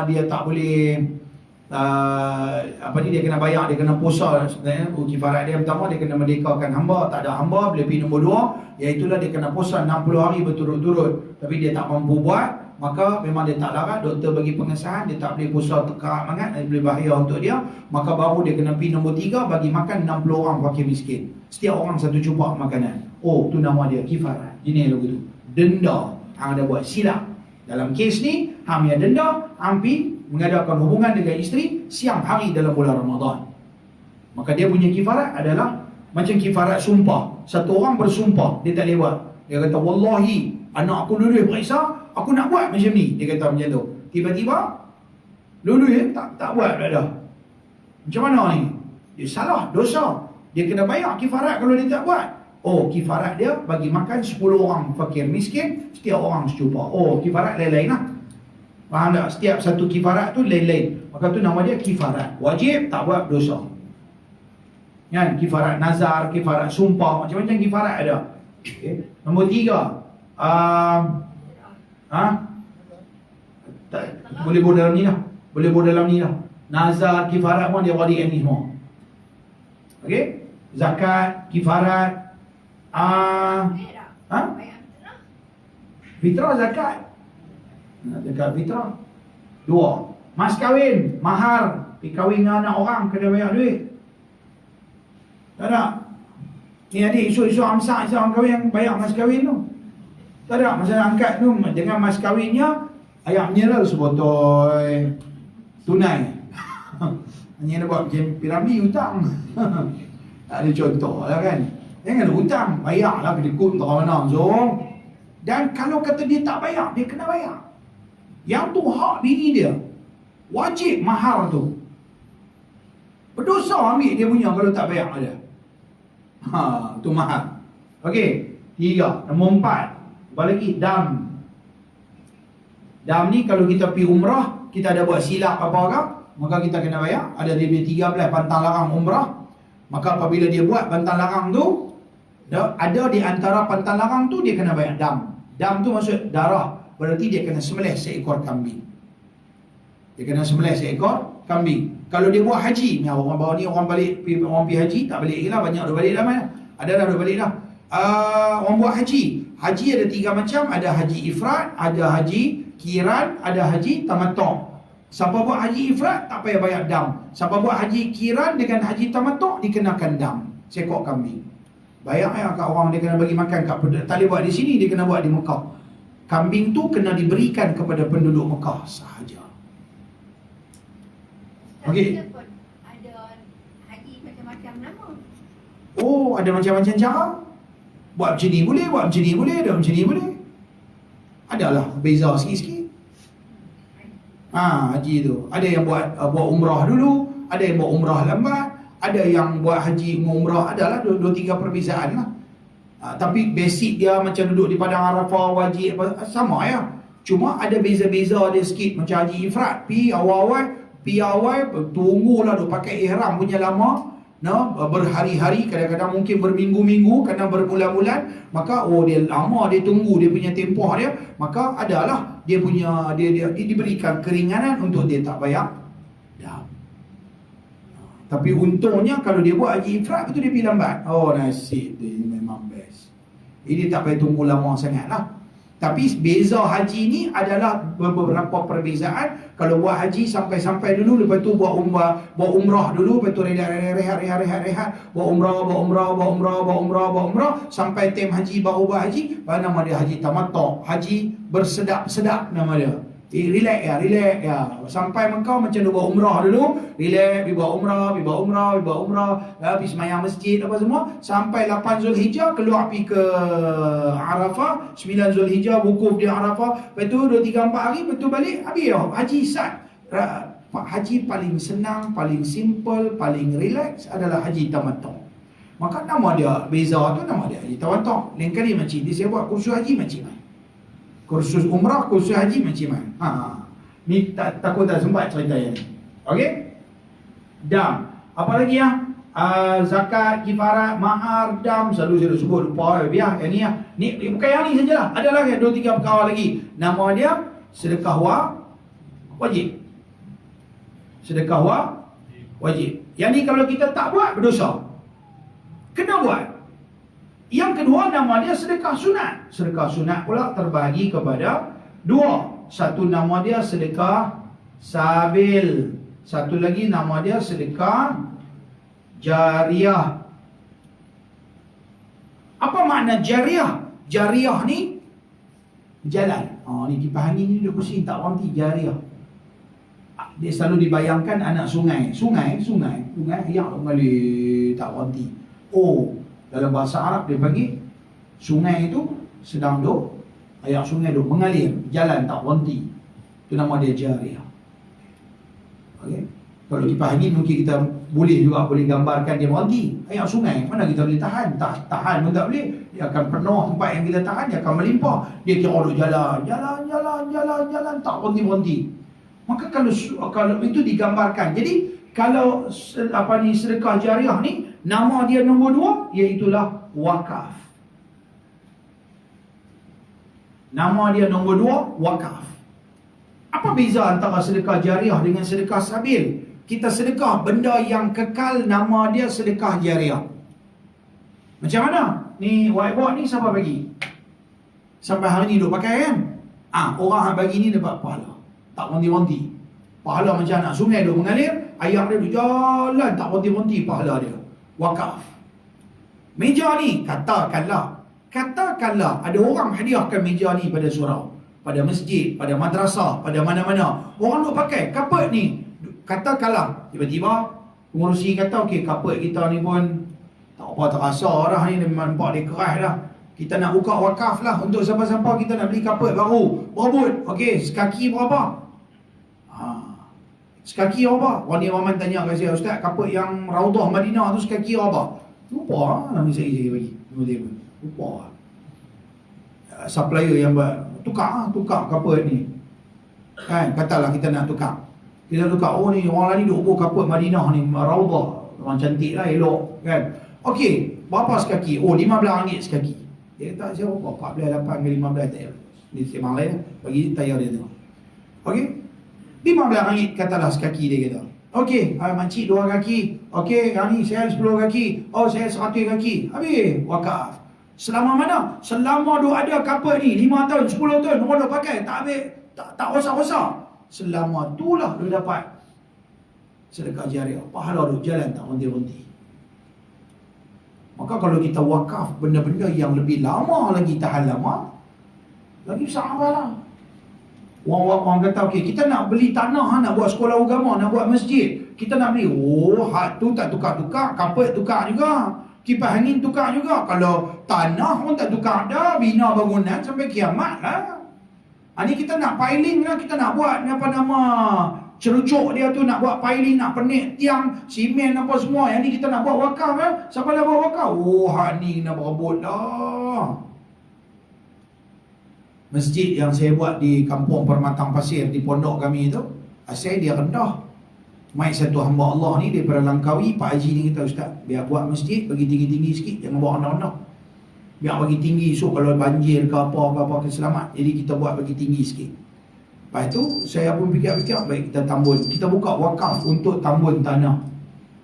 dia tak boleh dia kena bayar, dia kena puasa sebenarnya. Kifarat dia pertama dia kena merdekakan hamba, tak ada hamba. Bila pergi nombor 2, iaitulah dia kena puasa 60 hari berturut-turut. Tapi dia tak mampu buat, maka memang dia tak larat. Doktor bagi pengesahan dia tak boleh puasa tekak sangat, dan boleh bahaya untuk dia. Maka baru dia kena pergi nombor 3, bagi makan 60 orang fakir miskin. Setiap orang 1 cupak makanan. Oh, tu nama dia kifarat. Jenis lagu tu. Denda. Hang ada buat silap. Dalam kes ni, hang punya denda, hang pi mengadakan hubungan dengan isteri siang hari dalam bulan Ramadan. Maka dia punya kifarat adalah macam kifarat sumpah. Satu orang bersumpah, dia tak boleh buat. Dia kata, wallahi, anak aku lulus periksa, aku nak buat macam ni. Dia kata macam tu. Tiba-tiba, lulus tak buat dah. Macam mana ni? Dia salah, dosa. Dia kena bayar kifarat kalau dia tak buat. Oh, kifarat dia bagi makan 10 orang fakir miskin, setiap orang secupa. Oh, kifarat lain-lain lah. Faham tak? Setiap satu kifarat tu lain-lain. Maka tu nama dia kifarat. Wajib, tak buat, dosa. Kan? Kifarat nazar, kifarat sumpah, macam-macam kifarat ada. Okay. Nombor 3. Tak, boleh buat dalam ni lah. Boleh buat dalam ni lah. Nazar, kifarat pun dia wadi ni semua. Okey? Zakat, kifarat, fitrah, zakat. Zakat fitrah. 2. Mas kahwin, mahar. Pergi kahwin dengan anak orang, kena bayar duit. Tak ada. Ni adik isu-isu amsak orang kahwin yang bayar mas kahwin tu. Tak ada. Masa angkat tu, dengan mas kahwinnya, ayah menyerah sebotol tunai. Hanya nak buat macam piramid hutang. Tak ada contoh lah kan. Jangan ada hutang, bayarlah kedekut tak mana. So, dan kalau kata dia tak bayar, dia kena bayar. Yang tu hak bini dia. Wajib mahar tu. Berdosa ambil dia punya kalau tak bayar dia. Tu mahar. Okey, 3. Nombor 4. Apa lagi? Dam. Dam ni kalau kita pergi umrah, kita ada buat silap apa-apa, maka kita kena bayar. Ada dia punya 13 pantang larang umrah. Maka apabila dia buat pantang larang tu, ada di antara pantang larang tu dia kena bayar dam. Dam tu maksud darah. Berarti dia kena sembelih seekor kambing. Dia kena sembelih seekor kambing. Kalau dia buat haji, orang bawa ni orang pergi haji, tak balik lagi lah, banyak dah balik dah mana. Ada dah balik dah. Orang buat haji. Haji ada 3 macam, ada haji ifrat, ada haji kiran, ada haji tamattu'. Siapa buat haji ifrat tak payah bayar dam. Siapa buat haji kiran dengan haji tamattu' dikenakan dam, seekor kambing. Bayar ya kat orang, dia kena bagi makan kat tak boleh buat di sini, dia kena buat di Mekah. Kambing tu kena diberikan kepada penduduk Mekah sahaja. Okey. Ada haji macam-macam nama. Oh, ada macam-macam cara. Buat macam ni boleh, buat macam ni boleh, ada macam ni boleh. Adalah beza sikit-sikit. Haji tu. Ada yang buat umrah dulu, ada yang buat umrah lambat, ada yang buat haji umrah, adalah 2-3 perbezaan lah. Tapi basic dia macam duduk di padang Arafah, wajib sama ya. Cuma ada beza-beza dia sikit. Macam haji ifrat, pi awal tunggulah duk pakai ihram punya lama. Berhari-hari, kadang-kadang mungkin berminggu-minggu, kadang berbulan-bulan. Maka dia lama, dia tunggu dia punya tempoh dia. Maka adalah dia punya dia diberikan keringanan untuk dia tak bayar dam. Tapi untungnya kalau dia buat haji ifrat, itu dia pergi lambat. Oh, nasib dia memang best. Ini tak payah tunggu lama sangat lah. Tapi beza haji ni adalah beberapa perbezaan. Kalau buat haji sampai-sampai dulu, lepas tu buat umrah dulu, lepas tu rehat, buat umrah sampai time haji baru buat haji. Nama dia haji tamattu', haji bersedap-sedap nama dia. Relax ya. Sampai Mekah macam dia buat umrah dulu, relax, pergi buat umrah, pergi semayang masjid apa semua, sampai 8 Zulhijjah keluar pergi ke Arafah, 9 Zulhijjah wukuf di Arafah, lepas tu 2, 3, 4 hari, lepas tu balik, habis ya, haji sat. Haji paling senang, paling simple, paling relax adalah haji tamattu'. Maka nama dia beza tu, nama dia haji tamattu'. Lain kali macam dia saya buat kursus haji macam mana? Kursus umrah, kursus haji macam mana? Ni takut tak sempat cerita yang ni. Okey? Dam. Apa lagi ya? Zakat, kifarat, mahar, dam. Selalu saya sebut, lupa biar yang ni ya. Ni bukan yang ni sajalah. Ada lagi 2-3 perkara lagi. Nama dia sedekah wajib. Sedekah wajib. Yang ni kalau kita tak buat, berdosa. Kena buat. Yang kedua nama dia sedekah sunat. Sedekah sunat pula terbahagi kepada 2. Satu nama dia sedekah sabil. Satu lagi nama dia sedekah jariah. Apa makna jariah? Jariah ni jalan. Ni kipas angin ni dia pusing tak berhenti, jariah. Dia selalu dibayangkan anak sungai yang mengalir tak berhenti. Dalam bahasa Arab dia panggil sungai itu sedang air sungai mengalir, jalan tak berhenti. Itu nama dia jariah. Okey. Kalau kipas angin mungkin kita boleh gambarkan dia berhenti. Air sungai mana kita boleh tahan? Tahan pun tak boleh. Dia akan penuh tempat yang kita tahan, dia akan melimpah. Dia kira jalan tak berhenti. Maka kalau itu digambarkan. Jadi kalau sedekah jariah ni nama dia nombor 2 iaitulah wakaf. Nama dia nombor 2 wakaf. Apa beza antara sedekah jariah dengan sedekah sabil? Kita sedekah benda yang kekal, nama dia sedekah jariah. Macam mana? Ni whiteboard ni siapa bagi? Sampai hari ni duk pakai kan? Orang yang bagi ni dapat pahala. Tak berhenti-henti. Pahala macam anak sungai duk mengalir, air dia duk jalan tak berhenti-henti, pahala dia. Wakaf. Meja ni katakanlah ada orang hadiahkan meja ni pada surau, pada masjid, pada madrasah, pada mana-mana. Orang duk pakai kapet ni. Katakanlah tiba-tiba pengurusi kata okey, kapet kita ni pun tak apa terasa dah ni, nampak dia keras dah. Kita nak buka wakaf lah untuk siapa-siapa kita nak beli kapet baru. Berebut. Okey, sekaki berapa? Sekaki berapa? Wani Waman tanya kat saya, Ustaz, kapet yang Raudah Madinah tu sekaki berapa? Lupa lah nama saya bagi. Lupa lah. Supplier yang tukar kapet ni. Kan, katalah kita nak tukar. Kita tukar, ni orang lain duk ukur kapet Madinah ni, Raudah. Orang cantik lah, elok. Kan? Okey, berapa sekaki? RM15 sekaki. Dia kata, saya berapa? 14, 8 ke 15 tak payah. Ni sembang lain, bagi tayar dia tengok. Okey? RM15 katalah sekaki dia kata. Okey, makcik 2 kaki. Okey, yang ni saya 10 kaki. Saya 100 kaki. Habis, wakaf. Selama mana? Selama duk ada kapal ni, 5 tahun, 10 tahun, orang duk pakai. Tak habis, tak rosak-rosak. Selama tu lah dia dapat sedekah jariah. Pahala duk jalan tak berhenti-henti. Maka kalau kita wakaf benda-benda yang lebih lama lagi, tahan lama, lagi besar pahala. Orang kata, okey, kita nak beli tanah, nak buat sekolah agama, nak buat masjid. Kita nak beli, hak tu tak tukar-tukar, kapet tukar juga, kipas angin tukar juga. Kalau tanah pun tak tukar dah, bina bangunan sampai kiamat lah. Ni kita nak piling lah, kita nak buat cerucuk dia tu, nak buat piling, nak penik tiang, simen apa semua. Yang ni kita nak buat wakaf lah. Siapa nak buat wakaf? Hak ni nak berebut lah. Masjid yang saya buat di kampung Permatang Pasir, di pondok kami tu, asal dia rendah. Mai satu hamba Allah ni daripada Langkawi, Pak Haji ni kata, Ustaz, biar buat masjid bagi tinggi-tinggi sikit, jangan buat rendah-rendah. Biar bagi tinggi, so kalau banjir ke apa ke selamat. Jadi kita buat bagi tinggi sikit. Lepas tu saya pun fikir-fikir, baik kita tambun. Kita buka wakaf untuk tambun tanah.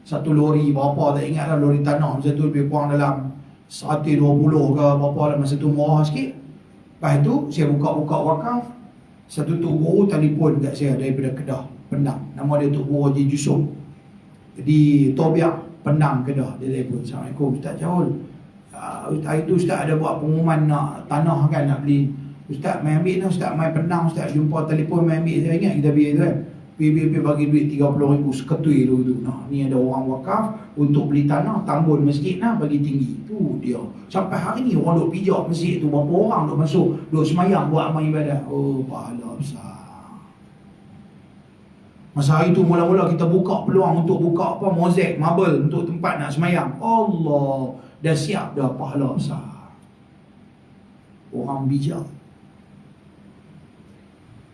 Satu lori berapa tak ingat lah, lori tanah masa tu lebih kurang dalam 120 ke berapa lah, masa tu murah sikit. Lepas tu saya buka wakaf. Satu Tok Guru telefon kat saya daripada Kedah, Penang. Nama dia Tok Guru Haji Jusuf di Tobiak, Penang, Kedah. Dia telefon, Assalamualaikum Ustaz Syahul. Hari tu Ustaz ada buat pengumuman nak tanah kan, nak beli. Ustaz main ambil lah, Ustaz main Penang, Ustaz jumpa telefon main ambil. Saya ingat kita pergi tu kan, pergi bagi duit 30,000 seketui tu. Ni ada orang wakaf untuk beli tanah, tambun masjid lah, bagi tinggi. Tu dia. Sampai hari ni orang duk pijak masjid tu, berapa orang duk masuk, duk semayang buat amal ibadat. Pahala besar. Masa hari tu mula-mula kita buka peluang untuk buka mozaik, marble untuk tempat nak semayang. Allah, dah siap dah, pahala besar. Orang bijak.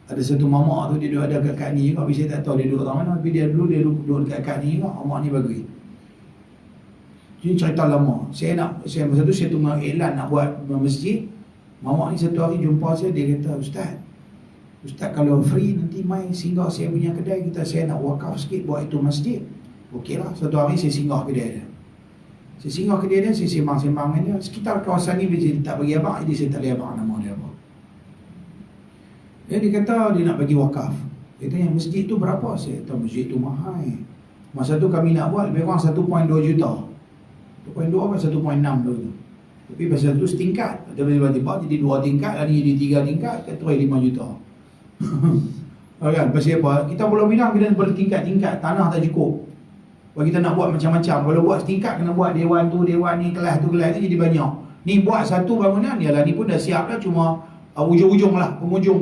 Ada satu mamak tu, dia duduk ada kat ni juga, tapi saya tak tahu dia duduk kat mana. Tapi dia duduk dekat ni juga, mamak ni bagus. Ini cerita lama. Masa tu saya tunggu iklan nak buat masjid. Mamak ni satu hari jumpa saya, dia kata, Ustaz kalau free nanti mai singgah saya punya kedai, saya nak wakaf sikit buat itu masjid. Okey lah, satu hari saya singgah kedai dia. Saya singgah kedai dia, saya sembang-sembang dengan dia. Sekitar kawasan ni dia tak bagi abang, jadi saya tak boleh abang nama dia apa. Dia kata dia nak bagi wakaf. Dia tanya, masjid tu berapa? Saya kata, masjid tu mahal. Masa tu kami nak buat lebih kurang 1.2 juta. 1.2 apa 1.6 tu. Tapi pasal tu setingkat. Tiba-tiba jadi 2 tingkat, hari jadi 3 tingkat, terus 5 juta. Kan? Pasal apa? Kita Pulau Pinang kena bertingkat-tingkat, tanah tak cukup. Kalau kita nak buat macam-macam, kalau buat setingkat kena buat dewan tu, dewan ni, kelas tu, kelas ni jadi banyak. Ni buat satu bangunan, yalah ni pun dah siap dah, cuma ujung-ujung lah, penghujung.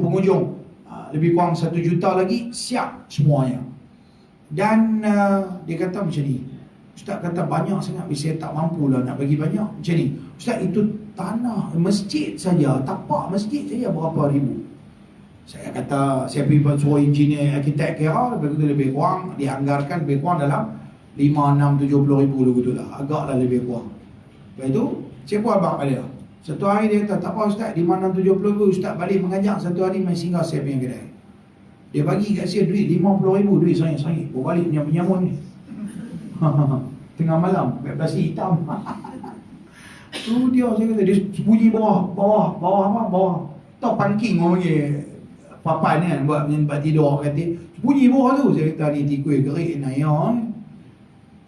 Lebih kurang 1 juta lagi, siap semuanya. Dan dia kata macam ni, Ustaz kata banyak sangat, saya tak mampu lah nak bagi banyak. Macam ni, Ustaz itu tanah, masjid saja, tapak masjid saja berapa ribu. Saya kata, saya pergi suruh engineer, arkitek kira, lebih kurang, dianggarkan lebih kurang dalam 5, 6, 70 ribu tu lah. Agaklah lebih kurang. Lepas tu, saya pun abang pada dia. Satu hari dia kata, tak apa Ustaz, 5, 6, 70 ribu, Ustaz balik mengajak satu hari main singgah saya punya kedai. Dia bagi kat saya duit 50 ribu, duit sangit-sangit. Bawa balik punya penyamun ni. Tengah malam, plastik hitam. Tu dia, saya kata, dia bunyi bawah. Tahu parking orang panggil papan ni kan, buat tidur kata. Bunyi bawah tu, saya kata ni tikui kerik naya.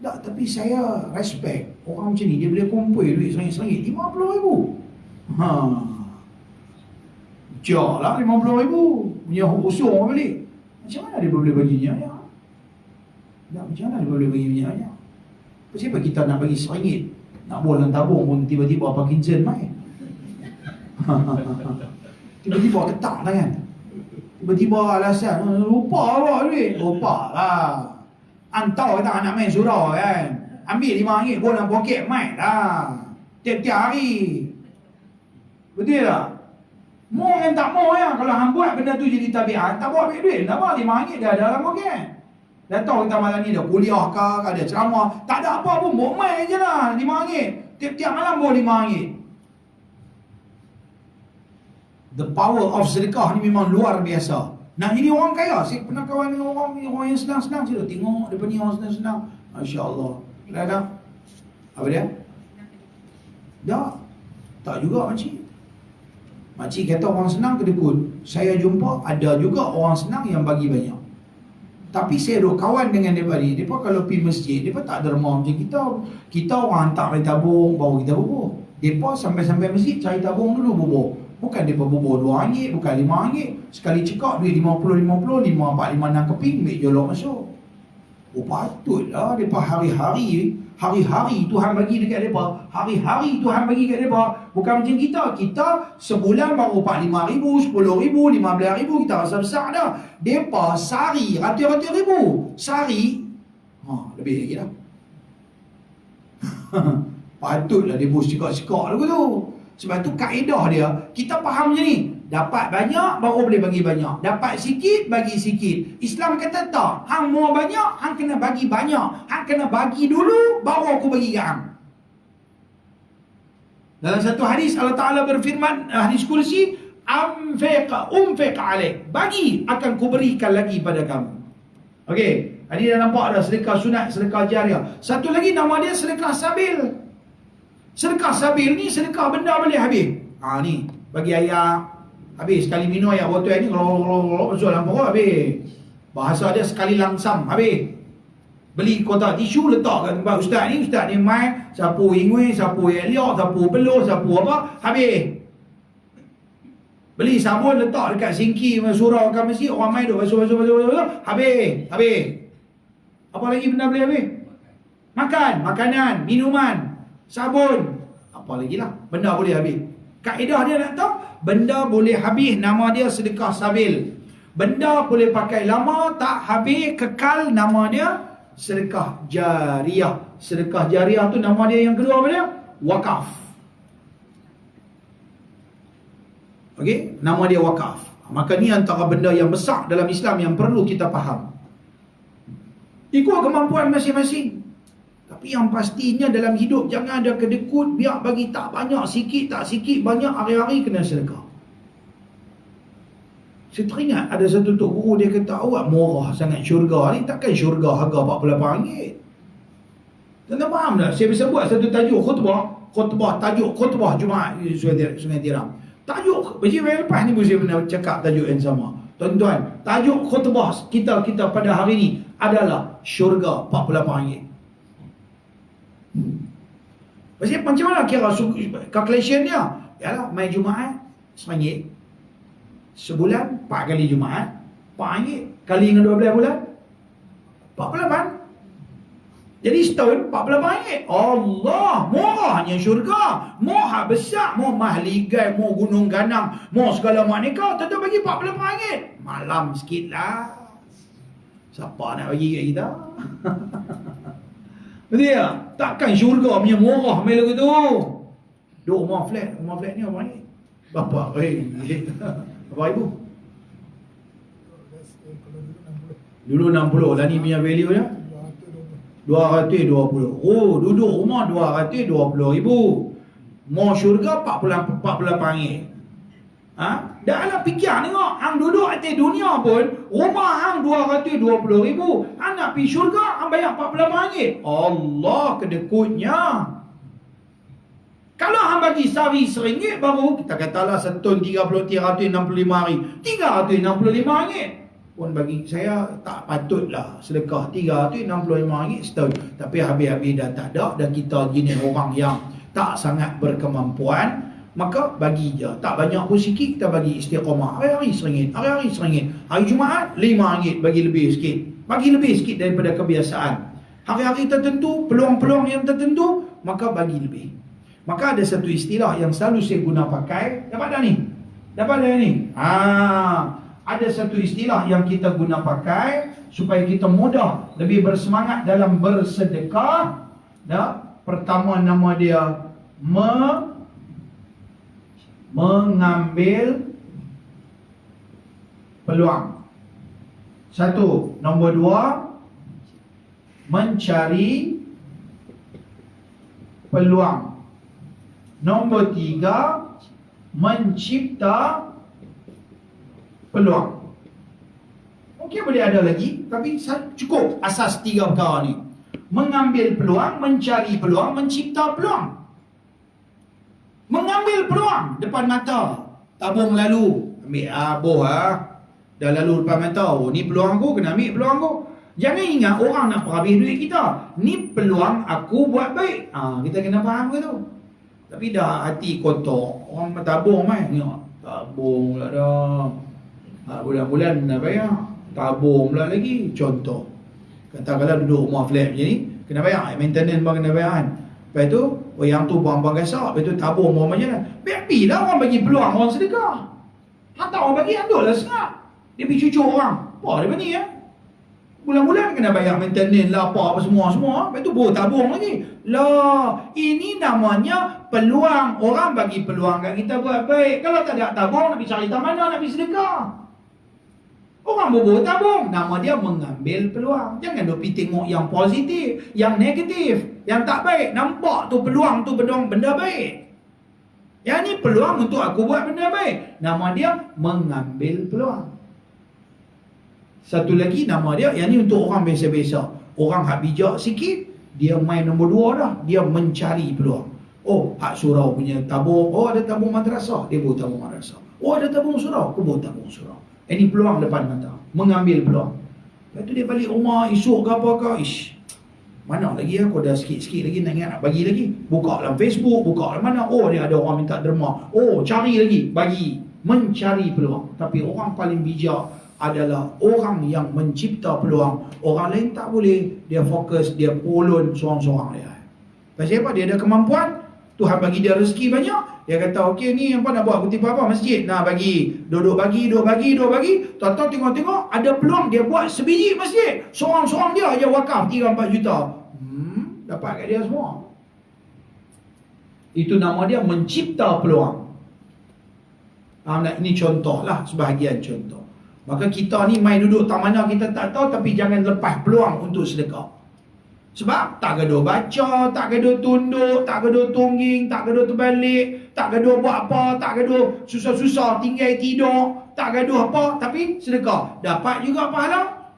Tak, tapi saya respect orang macam ni, dia boleh kumpul duit sangit-sangit 50 ribu. Jauh lah 50 ribu. Punya usung orang balik. Macam mana dia boleh bagi banyak? Tak, macam mana dia boleh bagi banyak? Kenapa kita nak bagi RM1? Nak buat dalam tabung pun tiba-tiba Parkinson main. Tiba-tiba ketak tangan. Tiba-tiba alasan, lupa apa duit? Lupa lah. Antau kata nak main surau kan. Ambil RM5 buat dalam poket main lah. Tiap-tiap hari. Betul tak? Mau yang tak mau ya. Kalau hang buat benda tu jadi tabiat, tak bawa ambil duit. Tak bawa RM5 dah ada dalam poket. Dah tahu kita malam ni dah kuliah ke, ada ceramah. Tak ada apa pun, bawa main je lah RM5. Tiap-tiap malam bawa RM5. The power of sedekah ni memang luar biasa. Nak jadi orang kaya, saya pernah kawan dengan orang yang senang-senang. Saya tengok depan ni orang senang-senang. Masya Allah. Ada? Apa dia? Tak. Tak juga makcik. Makcik kata orang senang kedekut. Saya jumpa ada juga orang senang yang bagi banyak. Tapi saya duk kawan dengan mereka ni. Mereka kalau pergi masjid, mereka tak derma macam kita. Kita orang hantar main tabung, baru kita bubur. Mereka sampai-sampai masjid cari tabung dulu bubur. Bukan mereka bubur RM2, bukan RM5. Sekali cekak duit 50-50, 5, 4, 5, 6 keping, ambil jolok masuk. Oh patutlah mereka hari-hari Tuhan bagi dekat mereka. Hari-hari Tuhan bagi dekat mereka. Bukan macam kita. Kita sebulan baru 45 ribu, 10 ribu, 15 ribu. Kita rasa besar dah. Mereka sehari ratus-ratus ribu. Sehari lebih lagi dah. Patutlah dia bos cekak-cekak lagu tu. Sebab tu kaedah dia, kita faham macam ni. Dapat banyak, baru boleh bagi banyak. Dapat sikit, bagi sikit. Islam kata tak. Hang mau banyak, hang kena bagi banyak. Hang kena bagi dulu, baru aku bagi kat hang. Dalam satu hadis, Allah Ta'ala berfirman, hadis kursi, umfiq alaik. Bagi, akan kuberikan lagi pada kamu. Okey, ini dah nampak dah sedekah sunat, sedekah jariah. Satu lagi nama dia sedekah sabil. Sedekah sabil ni sedekah benda boleh habis. Ni bagi ayak habis, sekali minum ayak botol ni kalau masuk dalam perut habis. Bahasa dia sekali langsam habis. Beli kotak tisu letak kat tempat ustaz ni main sapu ingui, sapu eliok, sapu peluh, sapu apa, habis. Beli sabun letak dekat sinki surau kat masjid, orang main duk basuh, habis. Apa lagi benda boleh habis? Makan, makanan, minuman, sabun, apa lagi lah benda boleh habis. Kaedah dia nak tahu, benda boleh habis, nama dia sedekah sabil. Benda boleh pakai lama, tak habis, kekal, nama dia sedekah jariah. Sedekah jariah tu nama dia yang kedua apa dia? Wakaf. Okey, nama dia wakaf. Maka ni antara benda yang besar dalam Islam yang perlu kita faham. Ikut kemampuan masing-masing. Tapi yang pastinya dalam hidup jangan ada kedekut, biar bagi tak banyak, sikit tak sikit, banyak, hari-hari kena sedekah. Saya teringat ada satu tok guru, dia kata awak murah sangat syurga ni, takkan syurga harga RM48. Tuan-tuan faham tak? Saya bisa buat satu tajuk tajuk khutbah Jumaat Sungai Tiram. Tajuk macam lepas ni saya pernah cakap tajuk yang sama. Tuan-tuan, tajuk khutbah kita pada hari ni adalah syurga RM48. Pasal macam mana kira calculation dia? Yalah, main Jumaat RM1. Sebulan 4 kali Jumaat RM4. Kali dengan 12 bulan 48. Jadi setahun RM48. Allah, murahnya syurga. Murah besar, mau mahligai, mau gunung ganang, mau segala maknika, tentu bagi RM48. Malam sikit lah. Siapa nak bagi kat kita? Betul tak? Takkan syurga punya murah macam tu. Duk rumah flat ni apa ni? Bapa, Bapak ibu. Dulu 60, lah ni punya value dia 220. Oh, duduk rumah 220,000. Mau syurga 48 Ha? Dah lah fikir tengok, hang duduk atas dunia pun, rumah hang 220,000. Hang nak pergi syurga, hang bayar RM48. Allah kedekutnya. Kalau hang bagi sehari RM1 baru, kita katalah setahun 365 hari, RM365. Pun bagi saya tak patutlah sedekah RM365 setahun. Tapi habis-habis dah tak ada, dan kita jenis orang yang tak sangat berkemampuan, maka bagi je. Tak banyak pun sikit, kita bagi istiqamah. Hari-hari RM1, hari-hari RM1. Hari Jumaat RM5, bagi lebih sikit. Bagi lebih sikit daripada kebiasaan. Hari-hari tertentu, peluang-peluang yang tertentu, maka bagi lebih. Maka ada satu istilah yang selalu saya guna pakai. Dapat dah ni? Dapat dah ni? Ada satu istilah yang kita guna pakai supaya kita mudah, lebih bersemangat dalam bersedekah. Pertama, nama dia mengambil peluang. Satu. Nombor dua, mencari peluang. Nombor tiga, mencipta peluang. Mungkin boleh ada lagi, tapi cukup asas tiga perkara ni. Mengambil peluang, mencari peluang, mencipta peluang. Mengambil peluang depan mata. Tabung lalu, ambil boh dah lalu depan mata. Oh, ni peluang aku, kena ambil peluang aku. Jangan ingat orang nak habis duit kita. Ni peluang aku buat baik. Kita kena faham ke tu. Tapi dah hati kotor. Orang tabung main. Tabung pula dah. Bulan-bulan nak bayar. Tabung pula lagi. Contoh, katakanlah duduk rumah flat macam ni, kena bayar maintenance pun kena bayar kan. Lepas tu yang tu buang gasak. Lepas tu tabung pun macam mana. Biar orang bagi peluang orang sedekah. Hantar orang bagi, ambil lah sengap. Dia pergi cucuk orang. Apa dia ni bulan-bulan kena bayar maintenance lah, apa semua. Lepas tu baru tabung lagi. Lah, ini namanya peluang. Orang bagi peluang kat kita buat baik. Kalau tak ada tabung, nak pergi cari mana, nak pergi sedekah. Orang bobo tabung. Nama dia mengambil peluang. Jangan duk pergi tengok yang positif, yang negatif, yang tak baik. Nampak tu peluang tu benda baik. Yang ni peluang untuk aku buat benda baik. Nama dia mengambil peluang. Satu lagi nama dia, yang ni untuk orang biasa-biasa. Orang hak bijak sikit, dia main nombor 2 dah. Dia mencari peluang. Oh, hak surau punya tabung. Oh, ada tabung madrasah, dia buat tabung madrasah. Oh, ada tabung surau, aku buat tabung surau. Ini peluang depan mata. Mengambil peluang. Lepas tu dia balik rumah, esok ke apa ke. Mana lagi aku dah sikit-sikit lagi nak bagi lagi. Buka dalam Facebook, buka dalam mana. Oh, dia ada orang minta derma. Oh, cari lagi, bagi. Mencari peluang. Tapi orang paling bijak adalah orang yang mencipta peluang. Orang lain tak boleh. Dia fokus, dia polon seorang-seorang dia. Pasal apa? Dia ada kemampuan. Tuhan bagi dia rezeki banyak. Dia kata, okey ni apa nak buat kutipan apa? Masjid. Nah, bagi. Duduk bagi. Tahu-tahu tengok-tengok, ada peluang dia buat sebiji masjid. Seorang-seorang dia aja wakaf 3-4 juta. Dapat kat dia semua. Itu nama dia mencipta peluang. Ini contoh lah, sebahagian contoh. Maka kita ni main duduk tak mana kita tak tahu, tapi jangan lepas peluang untuk sedekah. Sebab tak gaduh baca, tak gaduh tunduk, tak gaduh tungging, tak gaduh terbalik, tak gaduh buat apa, tak gaduh susah-susah tinggal tidur, tak gaduh apa, tapi sedekah. Dapat juga pahala.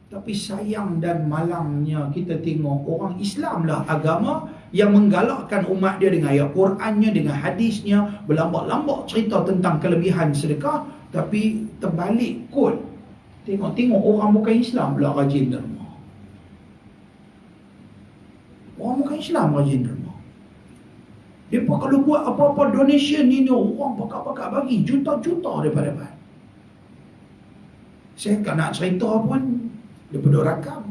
Tapi sayang dan malangnya kita tengok orang Islam lah agama yang menggalakkan umat dia dengan ayat Qurannya, dengan hadisnya, berlambak-lambak cerita tentang kelebihan sedekah. Tapi terbalik kot. Tengok-tengok orang bukan Islam pula rajin derma. Orang bukan Islam rajin derma. Mereka kalau buat apa-apa donation ni, orang pakar-pakar bagi juta-juta daripada dapat. Saya tak nak cerita pun daripada rakam.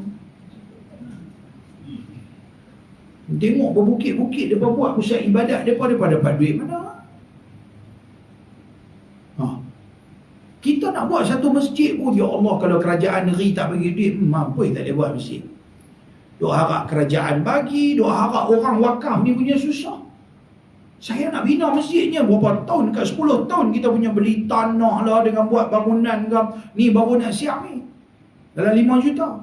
Tengok berbukit-bukit mereka buat pusat ibadat mereka dapat duit mana? Kita nak buat satu masjid pun, ya Allah, kalau kerajaan negeri tak bagi duit, mampu tak boleh buat masjid. Duk harap kerajaan bagi, duk harap orang wakaf ni punya susah. Saya nak bina masjidnya berapa tahun, dekat 10 tahun kita punya beli tanah lah dengan buat bangunan ke. Ni baru nak siap ni, dalam 5 juta.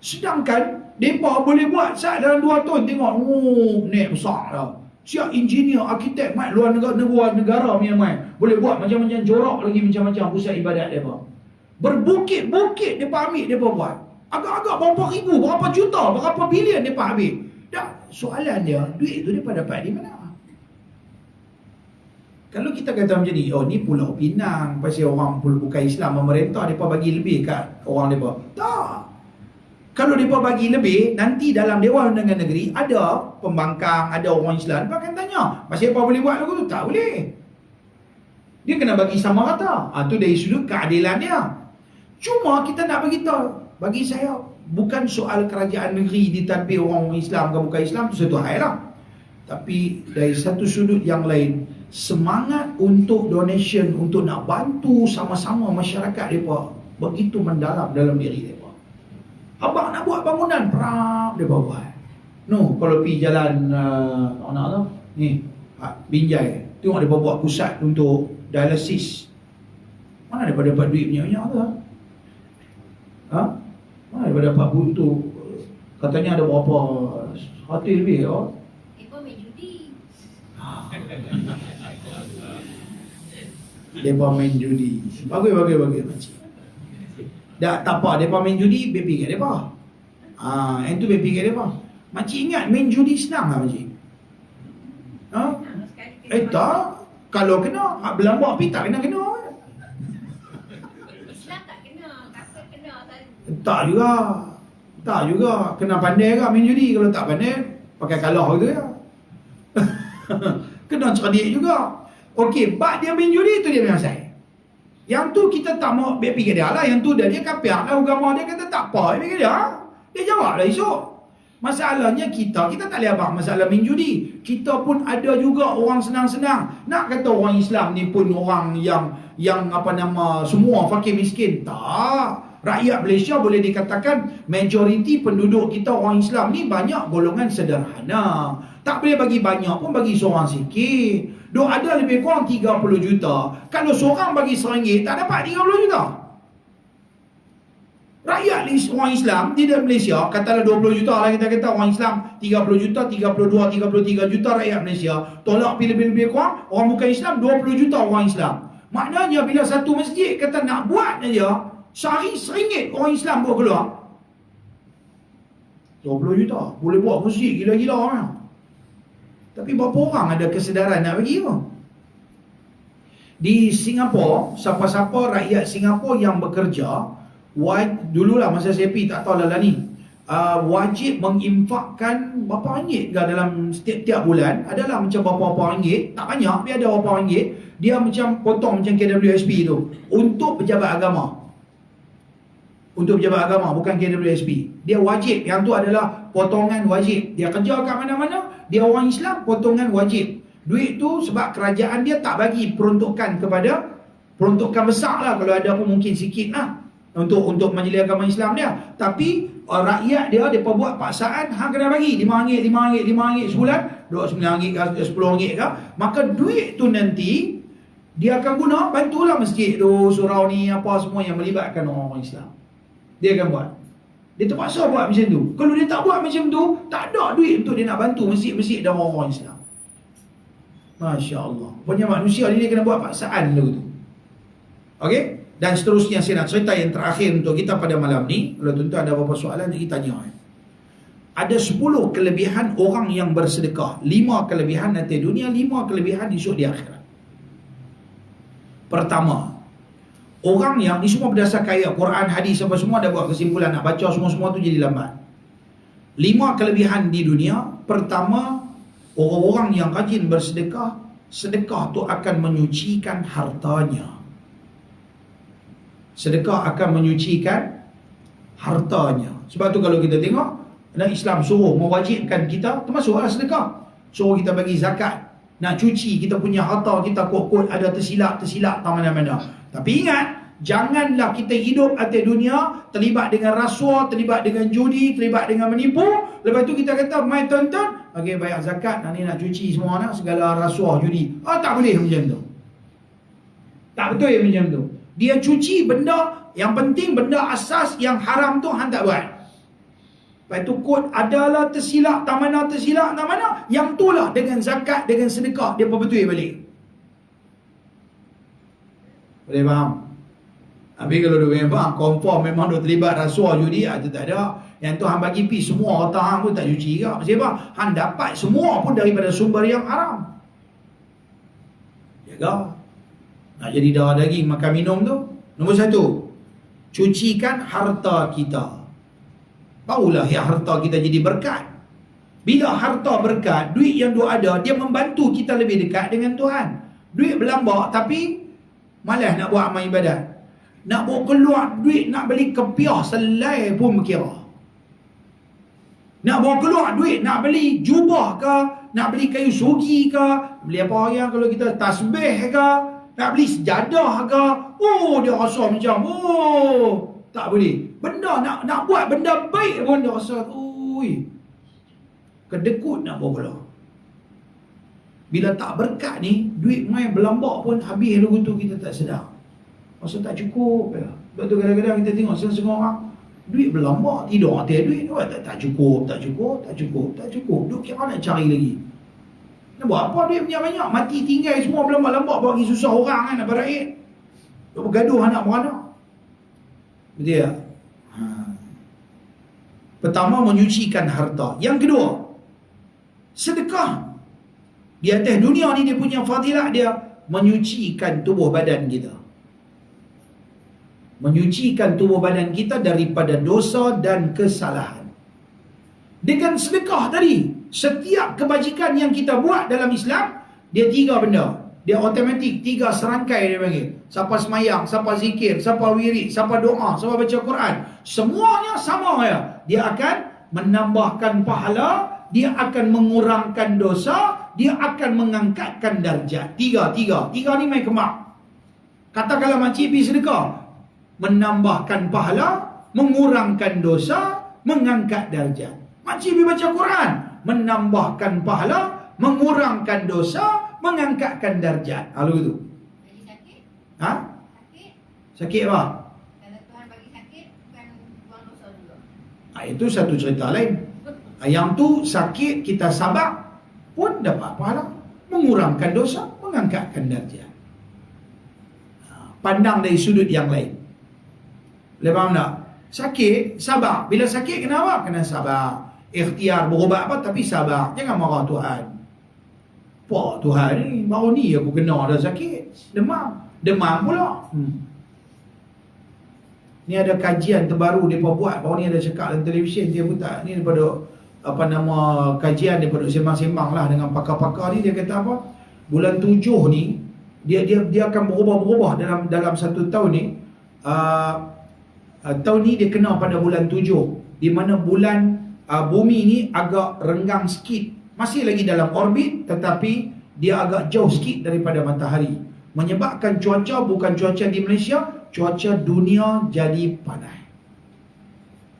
Sedangkan mereka boleh buat saat dalam 2 tahun. Tengok, naik besar lah. Siap engineer, arkitek mai luar negara punya mai. Boleh buat macam-macam jorok lagi, macam-macam pusat ibadat mereka. Berbukit-bukit mereka ambil, mereka buat. Agak-agak berapa ribu, berapa juta, berapa bilion mereka ambil. Dan soalan dia, duit tu mereka dapat di mana? Kalau kita kata macam ni, oh ni Pulau Pinang, pasal orang bukan Islam memerintah, mereka bagi lebih kat orang mereka. Tak. Kalau mereka bagi lebih, nanti dalam Dewan Undangan Negeri ada pembangkang, ada orang Islam, mereka akan tanya, pasal apa boleh buat lagu tu? Tak boleh. Dia kena bagi sama rata. Itu dari sudut keadilan dia. Cuma kita nak beritahu, bagi saya, bukan soal kerajaan negeri ditadbir orang Islam ke bukan Islam, itu satu hal lah. Tapi dari satu sudut yang lain, semangat untuk donation, untuk nak bantu sama-sama masyarakat mereka begitu mendalam dalam diri mereka. Abang nak buat bangunan, perap dia buat. No, kalau pergi jalan mana tu? Ni, Binjai. Tengok dia buat pusat untuk dialisis. Mana dia dapat duit banyak-banyak tu? Mana dia dapat duit tu? Katanya ada berapa hotel lebih ke? Mereka main judi. Mereka main judi. Bagus makcik. Tak apa, mereka main judi, baby kat mereka. Yang tu baby kat mereka. Makcik ingat main judi senang lah makcik? Tak. Kalau kena, berlambak api tak kena. Islam tak kena, kafir kena tadi. Tak juga. Kena pandai ke main judi. Kalau tak pandai, pakai kalah gitu ya. Kena cerdik juga. Okey, bak dia main judi tu dia menyelesai. Yang tu kita tak mau fikir dia lah. Yang tu dia kafir lah agama dia, kata tak apa fikir dia. Dia jawab lah esok. Masalahnya kita tak boleh abang masalah main judi. Kita pun ada juga orang senang-senang. Nak kata orang Islam ni pun orang yang semua fakir miskin. Tak. Rakyat Malaysia boleh dikatakan majoriti penduduk kita orang Islam ni banyak golongan sederhana. Tak boleh bagi banyak pun, bagi seorang sikit. Dok ada lebih kurang 30 juta. Kalau seorang bagi RM1, tak dapat 30 juta. Rakyat orang Islam di dalam Malaysia, katalah 20 juta lah kita kata orang Islam, 30 juta, 32, 33 juta rakyat Malaysia. Tolak lebih kurang, orang bukan Islam 20 juta orang Islam. Maknanya bila satu masjid kata nak buat aja, sehari RM1 orang Islam buat keluar. 20 juta. Boleh buat masjid gila-gila orang. Tapi berapa orang ada kesedaran nak bagi apa? Di Singapura, siapa-siapa rakyat Singapura yang bekerja, dululah masa saya pergi, tak tahu lah ni, wajib menginfakkan berapa ringgit ke dalam setiap bulan. Adalah macam berapa ringgit, tak banyak, dia ada berapa ringgit. Dia macam potong macam KWSP tu, untuk pejabat agama. Untuk pejabat agama, bukan KWSP. Dia wajib, yang tu adalah potongan wajib. Dia kerja kat mana-mana, dia orang Islam, potongan wajib. Duit tu sebab kerajaan dia tak bagi peruntukan besar lah. Kalau ada pun mungkin sikit lah untuk majlis agama Islam dia. Tapi rakyat dia, mereka buat paksaan, kena bagi RM5 sebulan, RM29 ke RM10 ke. Maka duit tu nanti dia akan guna, bantulah masjid tu, surau ni, apa semua yang melibatkan orang Islam. Dia akan buat. Dia terpaksa buat macam tu. Kalau dia tak buat macam tu, tak ada duit untuk dia nak bantu masjid-masjid dan orang-orang Islam. Masya Allah. Punya manusia dia kena buat paksaan tu. Okey? Dan seterusnya saya nak cerita yang terakhir untuk kita pada malam ni. Kalau tuan-tuan ada apa-apa soalan, kita tanya. Ada 10 kelebihan orang yang bersedekah. 5 kelebihan nanti dunia, 5 kelebihan esok di akhirat. Pertama, orang yang ni semua berdasarkan ayat Quran, hadis, apa semua dah buat kesimpulan. Nak baca semua-semua tu jadi lambat. 5 kelebihan di dunia. Pertama, Orang-orang yang rajin bersedekah, sedekah tu akan menyucikan hartanya. Sedekah akan menyucikan hartanya. Sebab tu kalau kita tengok, dan Islam suruh mewajibkan kita, termasuklah sedekah. Suruh kita bagi zakat. Nak cuci kita punya harta kita, kot-kot ada tersilap tak mana-mana. Tapi ingat, janganlah kita hidup atas dunia terlibat dengan rasuah, terlibat dengan judi, terlibat dengan menipu. Lepas tu kita kata, mai tonton, bagi bayar zakat, ni nak cuci semua nak, segala rasuah, judi. Tak boleh macam tu. Tak betul macam tu. Dia cuci benda, yang penting benda asas yang haram tu hang tak buat. Lepas tu kot adalah tersilap, tak mana tersilap, tak mana. Yang tu lah dengan zakat, dengan sedekah, dia perbetul balik. Boleh faham? Habis kalau dia faham, confirm memang dia terlibat rasuah judi, itu tak ada. Yang tu hang bagi pi semua harta hang pun tak cuci ke. Sebab apa? Hang dapat semua pun daripada sumber yang haram. Jaga. Nak jadi darah daging makan minum tu. Nombor 1, cucikan harta kita. Barulah ya harta kita jadi berkat. Bila harta berkat, duit yang dia ada, dia membantu kita lebih dekat dengan Tuhan. Duit berlambak tapi malas nak buat amal ibadat. Nak bawa keluar duit nak beli kepiah selai pun berkira. Nak bawa keluar duit nak beli jubah ke, nak beli kayu sugi ke, beli apa yang kalau kita tasbih ke, nak beli sejadah ke, dia rasa macam tak boleh. Benda nak buat benda baik pun dia rasa kedekut nak bawa keluar. Bila tak berkat ni, duit main berlambak pun habis lagu tu kita tak sedar. Rasa tak cukup. Sebab tu kadang-kadang kita tengok setengah orang duit berlambak, tidur atas duit, tak cukup. Duk kira nak cari lagi. Nak buat apa duit punya banyak? Mati tinggal semua berlambak-lambak, bagi susah orang kan nak berakhir. Duk bergaduh anak beranak. Betul tak? Pertama, menyucikan harta. Yang kedua, sedekah. Di atas dunia ni dia punya fadilah dia menyucikan tubuh badan kita. Menyucikan tubuh badan kita daripada dosa dan kesalahan. Dengan sedekah tadi, setiap kebajikan yang kita buat dalam Islam, dia 3 benda. Dia automatik 3 serangkai dia panggil. Siapa semayang, siapa zikir, siapa wirid, siapa doa, siapa baca Quran. Semuanya sama ya. Dia akan menambahkan pahala, dia akan mengurangkan dosa, dia akan mengangkatkan darjat. 3 ni main kemak. Katakanlah makcik pergi sedekah, menambahkan pahala, mengurangkan dosa, mengangkat darjat. Makcik pergi baca Quran, menambahkan pahala, mengurangkan dosa, mengangkatkan darjat. Lalu itu. Jadi sakit? Sakit? Sakit apa? Kalau Tuhan bagi sakit, bukan buang dosa juga. Itu satu cerita lain. Yang tu sakit kita sabar pun dapat pahala, mengurangkan dosa, mengangkatkan darjat. Pandang dari sudut yang lain. Boleh faham tak? Sakit, sabar. Bila sakit kenapa? Kena sabar. Ikhtiar berubat apa tapi sabar. Jangan marah Tuhan. Apa Tuhan ni? Baru ni aku kena dah sakit. Demam pula. Ni ada kajian terbaru dia buat. Baru ni ada cakap dalam televisyen. Dia pun tak. Ni daripada kajian daripada sembang-sembang lah dengan pakar-pakar ni. Dia kata apa? Bulan 7 ni dia akan berubah-berubah dalam 1 tahun ni. Tahun ni dia kena pada bulan 7, di mana bulan bumi ni agak renggang sikit, masih lagi dalam orbit tetapi dia agak jauh sikit daripada matahari, menyebabkan cuaca bukan cuaca di Malaysia, cuaca dunia jadi panas.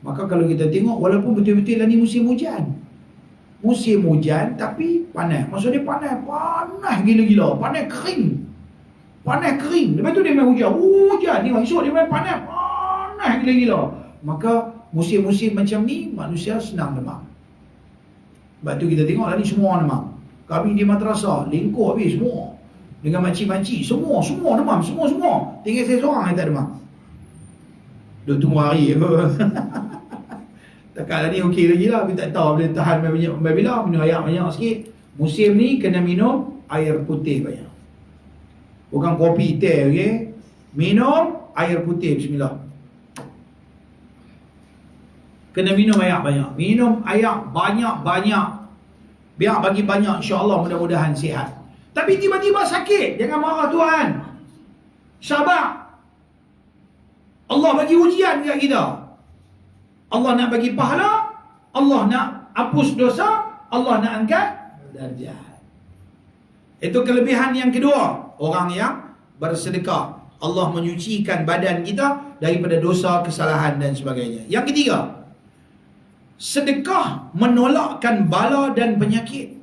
Maka kalau kita tengok, walaupun betul-betul lah ni musim hujan tapi panas. Maksud dia panas gila-gila, panas kering. Lepas tu dia main hujan ni, esok dia main panas gila-gila. Maka musim-musim macam ni manusia senang demam. Sebab tu kita tengok lah ni semua demam. Kami di madrasah lingkup habis semua. Dengan makcik-makcik semua demam, semua. Tinggal saya seorang yang tak demam. Duk tunggu hari apa. Takkan lah ni okey lagi lah. Tapi tak tahu boleh tahan bila minum air banyak sikit. Musim ni kena minum air putih banyak. Bukan kopi, teh, okey. Minum air putih, bismillah. Kena minum air banyak. Minum air banyak-banyak. Biar bagi banyak, insya-Allah mudah-mudahan sihat. Tapi tiba-tiba sakit, jangan marah Tuhan. Sabar. Allah bagi ujian dekat kita. Allah nak bagi pahala, Allah nak hapus dosa, Allah nak angkat darjat. Itu kelebihan yang kedua, orang yang bersedekah. Allah menyucikan badan kita daripada dosa, kesalahan dan sebagainya. Yang ketiga, sedekah menolakkan bala dan penyakit.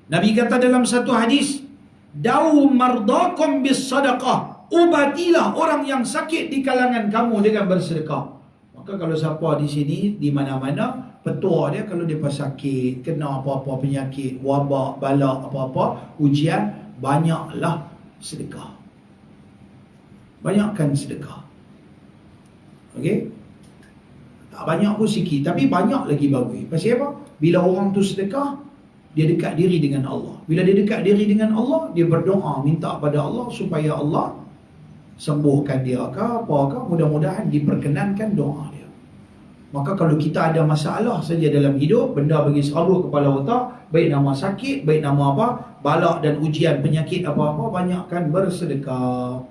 Nabi kata dalam satu hadis, "Da'u mardakum bis sadaqah." Ubatilah orang yang sakit di kalangan kamu dengan bersedekah. Maka kalau siapa di sini, di mana-mana, petua dia kalau dia sakit, kena apa-apa penyakit, wabak, bala, apa-apa, ujian, banyaklah sedekah. Banyakkan sedekah. Okey? Tak banyak pun sikit, tapi banyak lagi bagus. Pasal apa? Bila orang tu sedekah, dia dekat diri dengan Allah. Bila dia dekat diri dengan Allah, dia berdoa, minta pada Allah supaya Allah sembuhkan dia ke apa ke, mudah-mudahan diperkenankan doa dia. Maka kalau kita ada masalah saja dalam hidup, benda bagi serabut kepala otak, baik nama sakit, baik nama apa, balak dan ujian penyakit apa-apa, banyakkan bersedekah.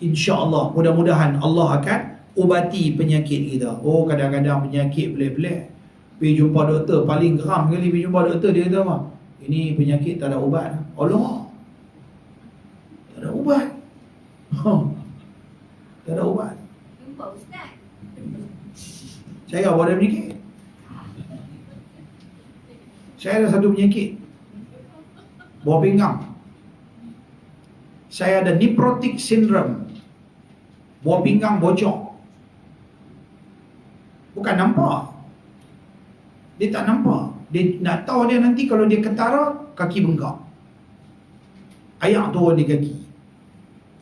InsyaAllah, mudah-mudahan Allah akan ubati penyakit kita. Oh, kadang-kadang penyakit pelik-pelik, pergi jumpa doktor, paling geram kali pergi jumpa doktor, dia kata apa? Ini penyakit tak ada ubat. Allah, tak ada ubat. Tak ada ubat. Jumpa Ustaz. Saya apa ada penyakit? Saya ada satu penyakit, buah pinggang. Saya ada nephrotic syndrome, buah pinggang bocor. Bukan nampak, dia tak nampak. Dia nak tahu dia nanti kalau dia ketara, kaki bengkak, air turun di kaki.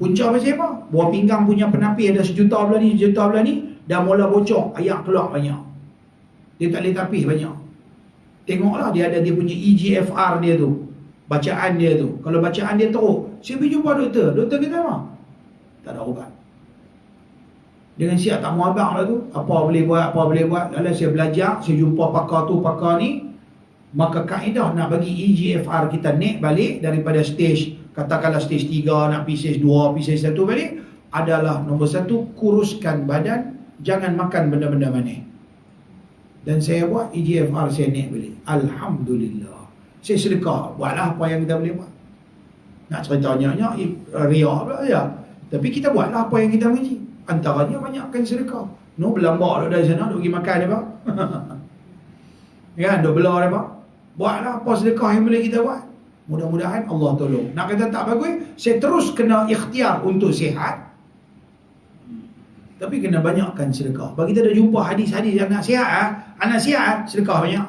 Punca pasal apa? Buah pinggang punya penapis ada sejuta belah ni, sejuta belah ni, dah mula bocor, air keluar banyak. Dia tak boleh tapis banyak. Tengoklah dia ada dia punya EGFR dia tu, bacaan dia tu. Kalau bacaan dia teruk, saya pergi jumpa doktor. Doktor kata apa? Tak ada ubat. Dengan siap tak mau abang lah tu. Apa boleh buat, apa boleh buat. Lalu saya belajar, saya jumpa pakar tu, pakar ni. Maka kaedah nak bagi EGFR kita naik balik daripada stage, katakanlah stage 3, nak pergi stage 2, pergi stage 1 balik, adalah nombor 1, kuruskan badan, jangan makan benda-benda manis. Dan saya buat, EGFR saya naik balik. Alhamdulillah. Saya sedekah, buatlah apa yang kita boleh buat. Nak ceritanya riak pula ya. Tapi kita buatlah apa yang kita mengaji. Antaranya banyakkan sedekah. No berlambak dari sana, duk pergi makan dia pak. Kan, duk belah dia pak. Buatlah apa sedekah yang boleh kita buat. Mudah-mudahan Allah tolong. Nak kata tak bagus, saya terus kena ikhtiar untuk sihat. Tapi kena banyakkan sedekah. Bagi kita dah jumpa hadis-hadis yang nak sihat, anak sihat, sedekah banyak.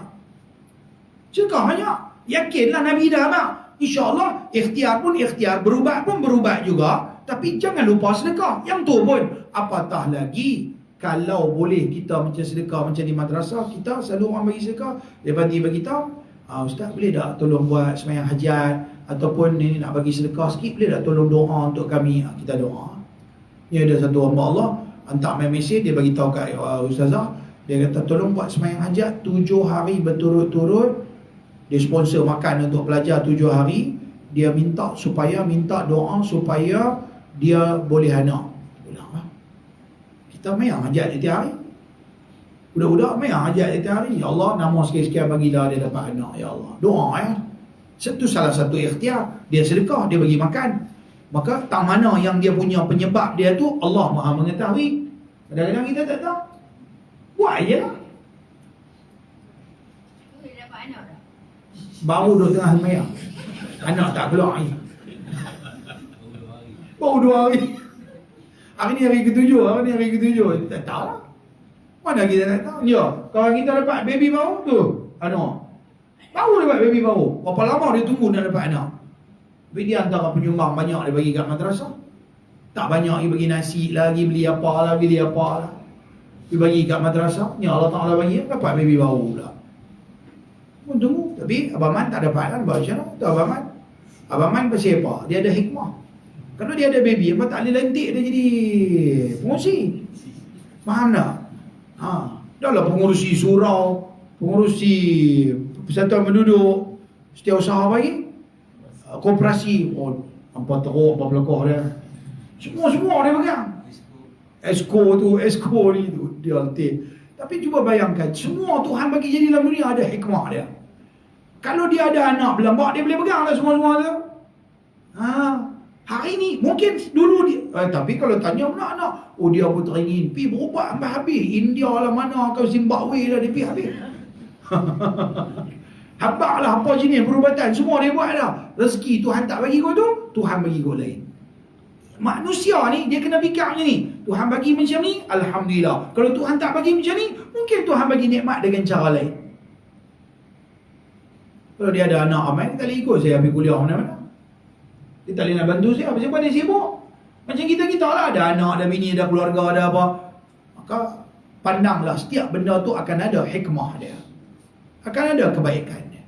Sedekah banyak. Yakinlah Nabi dah mak. InsyaAllah ikhtiar pun ikhtiar, berubat pun berubat juga. Tapi jangan lupa sedekah. Yang tu pun, apatah lagi kalau boleh kita macam sedekah macam di madrasah, kita selalu orang bagi sedekah, lepas ni bagi tahu, ustaz boleh tak tolong buat sembahyang hajat, ataupun ni nak bagi sedekah sikit, boleh tak tolong doa untuk kami. Kita doa. Ni ada satu hamba Allah hantar main mesej, dia bagi tahu kat ustazah, dia kata tolong buat sembahyang hajat 7 hari berturut-turut. Dia sponsor makan untuk pelajar 7 hari. Dia minta doa supaya dia boleh anak. Kita mayang hajat setiap hari. Budak-budak mayang hajat setiap hari. Ya Allah, nama sekian-sekian bagilah dia dapat anak. Ya Allah, doa ya. Itu salah satu ikhtiar. Dia sedekah, dia bagi makan. Maka tak mana yang dia punya penyebab dia tu, Allah Maha mengetahui. Kadang-kadang kita tak tahu. Buat je lah. Tu dia dapat anak dah. Baru duduk tengah semayang, anak tak keluar lagi. Baru 2 hari. Hari ni hari ke-7. Tak tahu lah. Mana kita tak tahu. Ya, kalau kita dapat baby baru tu, anak baru dapat baby baru, berapa lama dia tunggu nak dapat anak. Tapi dia antara penyumbang banyak dia bagi kat madrasah. Tak banyak dia bagi nasi lagi, beli apa lah. Dia bagi kat madrasah, ni Allah Ta'ala bagi, dapat baby baru pula. Pun tunggu. Tapi Abang Man tak dapat kan, macam mana tu Abang Man? Abang Man pasal apa? Dia ada hikmah. Kalau dia ada baby, apa tak boleh lentik dia jadi pengurusi. Faham tak? Dah lah pengurusi surau, pengurusi persatuan penduduk, setiausaha bagi, koperasi, apa teruk, apa pelakor dia. Semua dia pegang. Esko ni tu dia letih. Tapi cuba bayangkan, semua Tuhan bagi jadi dalam dunia ada hikmah dia. Kalau dia ada anak berlambak, dia boleh pegang lah semua-semua tu. Hari ni mungkin dulu dia tapi kalau tanya anak-anak, dia pun teringin pi berubat sampai habis. India lah mana kau, Zimbabwe lah dia pi habis. Habaq lah apa jenis perubatan semua dia buat dah. Rezeki Tuhan tak bagi kau tu, Tuhan bagi kau lain. Manusia ni dia kena fikir macam ni. Tuhan bagi macam ni, alhamdulillah. Kalau Tuhan tak bagi macam ni, mungkin Tuhan bagi nikmat dengan cara lain. Kalau dia ada anak ramai, dia tak boleh ikut saya ambil kuliah mana-mana. Dia tak boleh nak bantu saya, sebab dia sibuk. Macam kita lah, ada anak, ada bini, ada keluarga, ada apa. Maka pandanglah setiap benda tu akan ada hikmah dia. Akan ada kebaikan dia.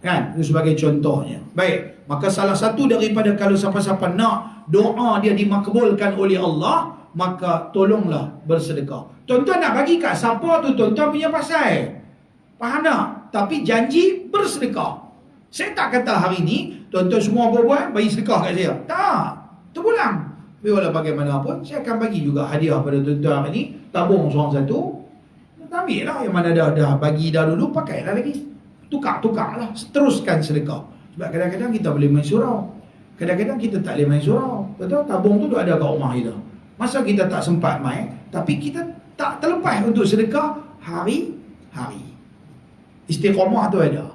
Kan? Itu sebagai contohnya. Baik, maka salah satu daripada kalau siapa-siapa nak doa dia dimakbulkan oleh Allah, maka tolonglah bersedekah. Tuan-tuan nak bagi kat siapa tu, tuan-tuan punya pasal. Faham tak? Tapi janji bersedekah. Saya tak kata hari ni tuan-tuan semua buat bagi sedekah kat saya. Tak. Terpulang. Biarlah bagaimanapun, saya akan bagi juga hadiah pada tuan-tuan hari ni. Tabung seorang satu. Ambil lah yang mana dah bagi dah dulu, pakailah lagi. Tukar lah. Teruskan sedekah. Sebab kadang-kadang kita boleh main surau. Kadang-kadang kita tak boleh main surau. Betul? Tabung tu ada kat rumah kita. Masa kita tak sempat main, tapi kita tak terlepas untuk sedekah hari-hari. Istiqamah tu ada.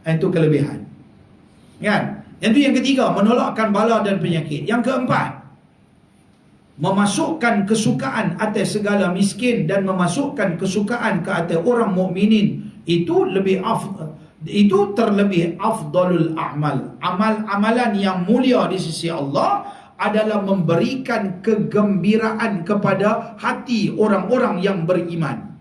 Itu kelebihan. Kan? Yang tu yang ketiga, menolakkan bala dan penyakit. Yang keempat, memasukkan kesukaan atas segala miskin dan memasukkan kesukaan ke atas orang mukminin. Itu terlebih afdalul a'mal. Amalan yang mulia di sisi Allah adalah memberikan kegembiraan kepada hati orang-orang yang beriman.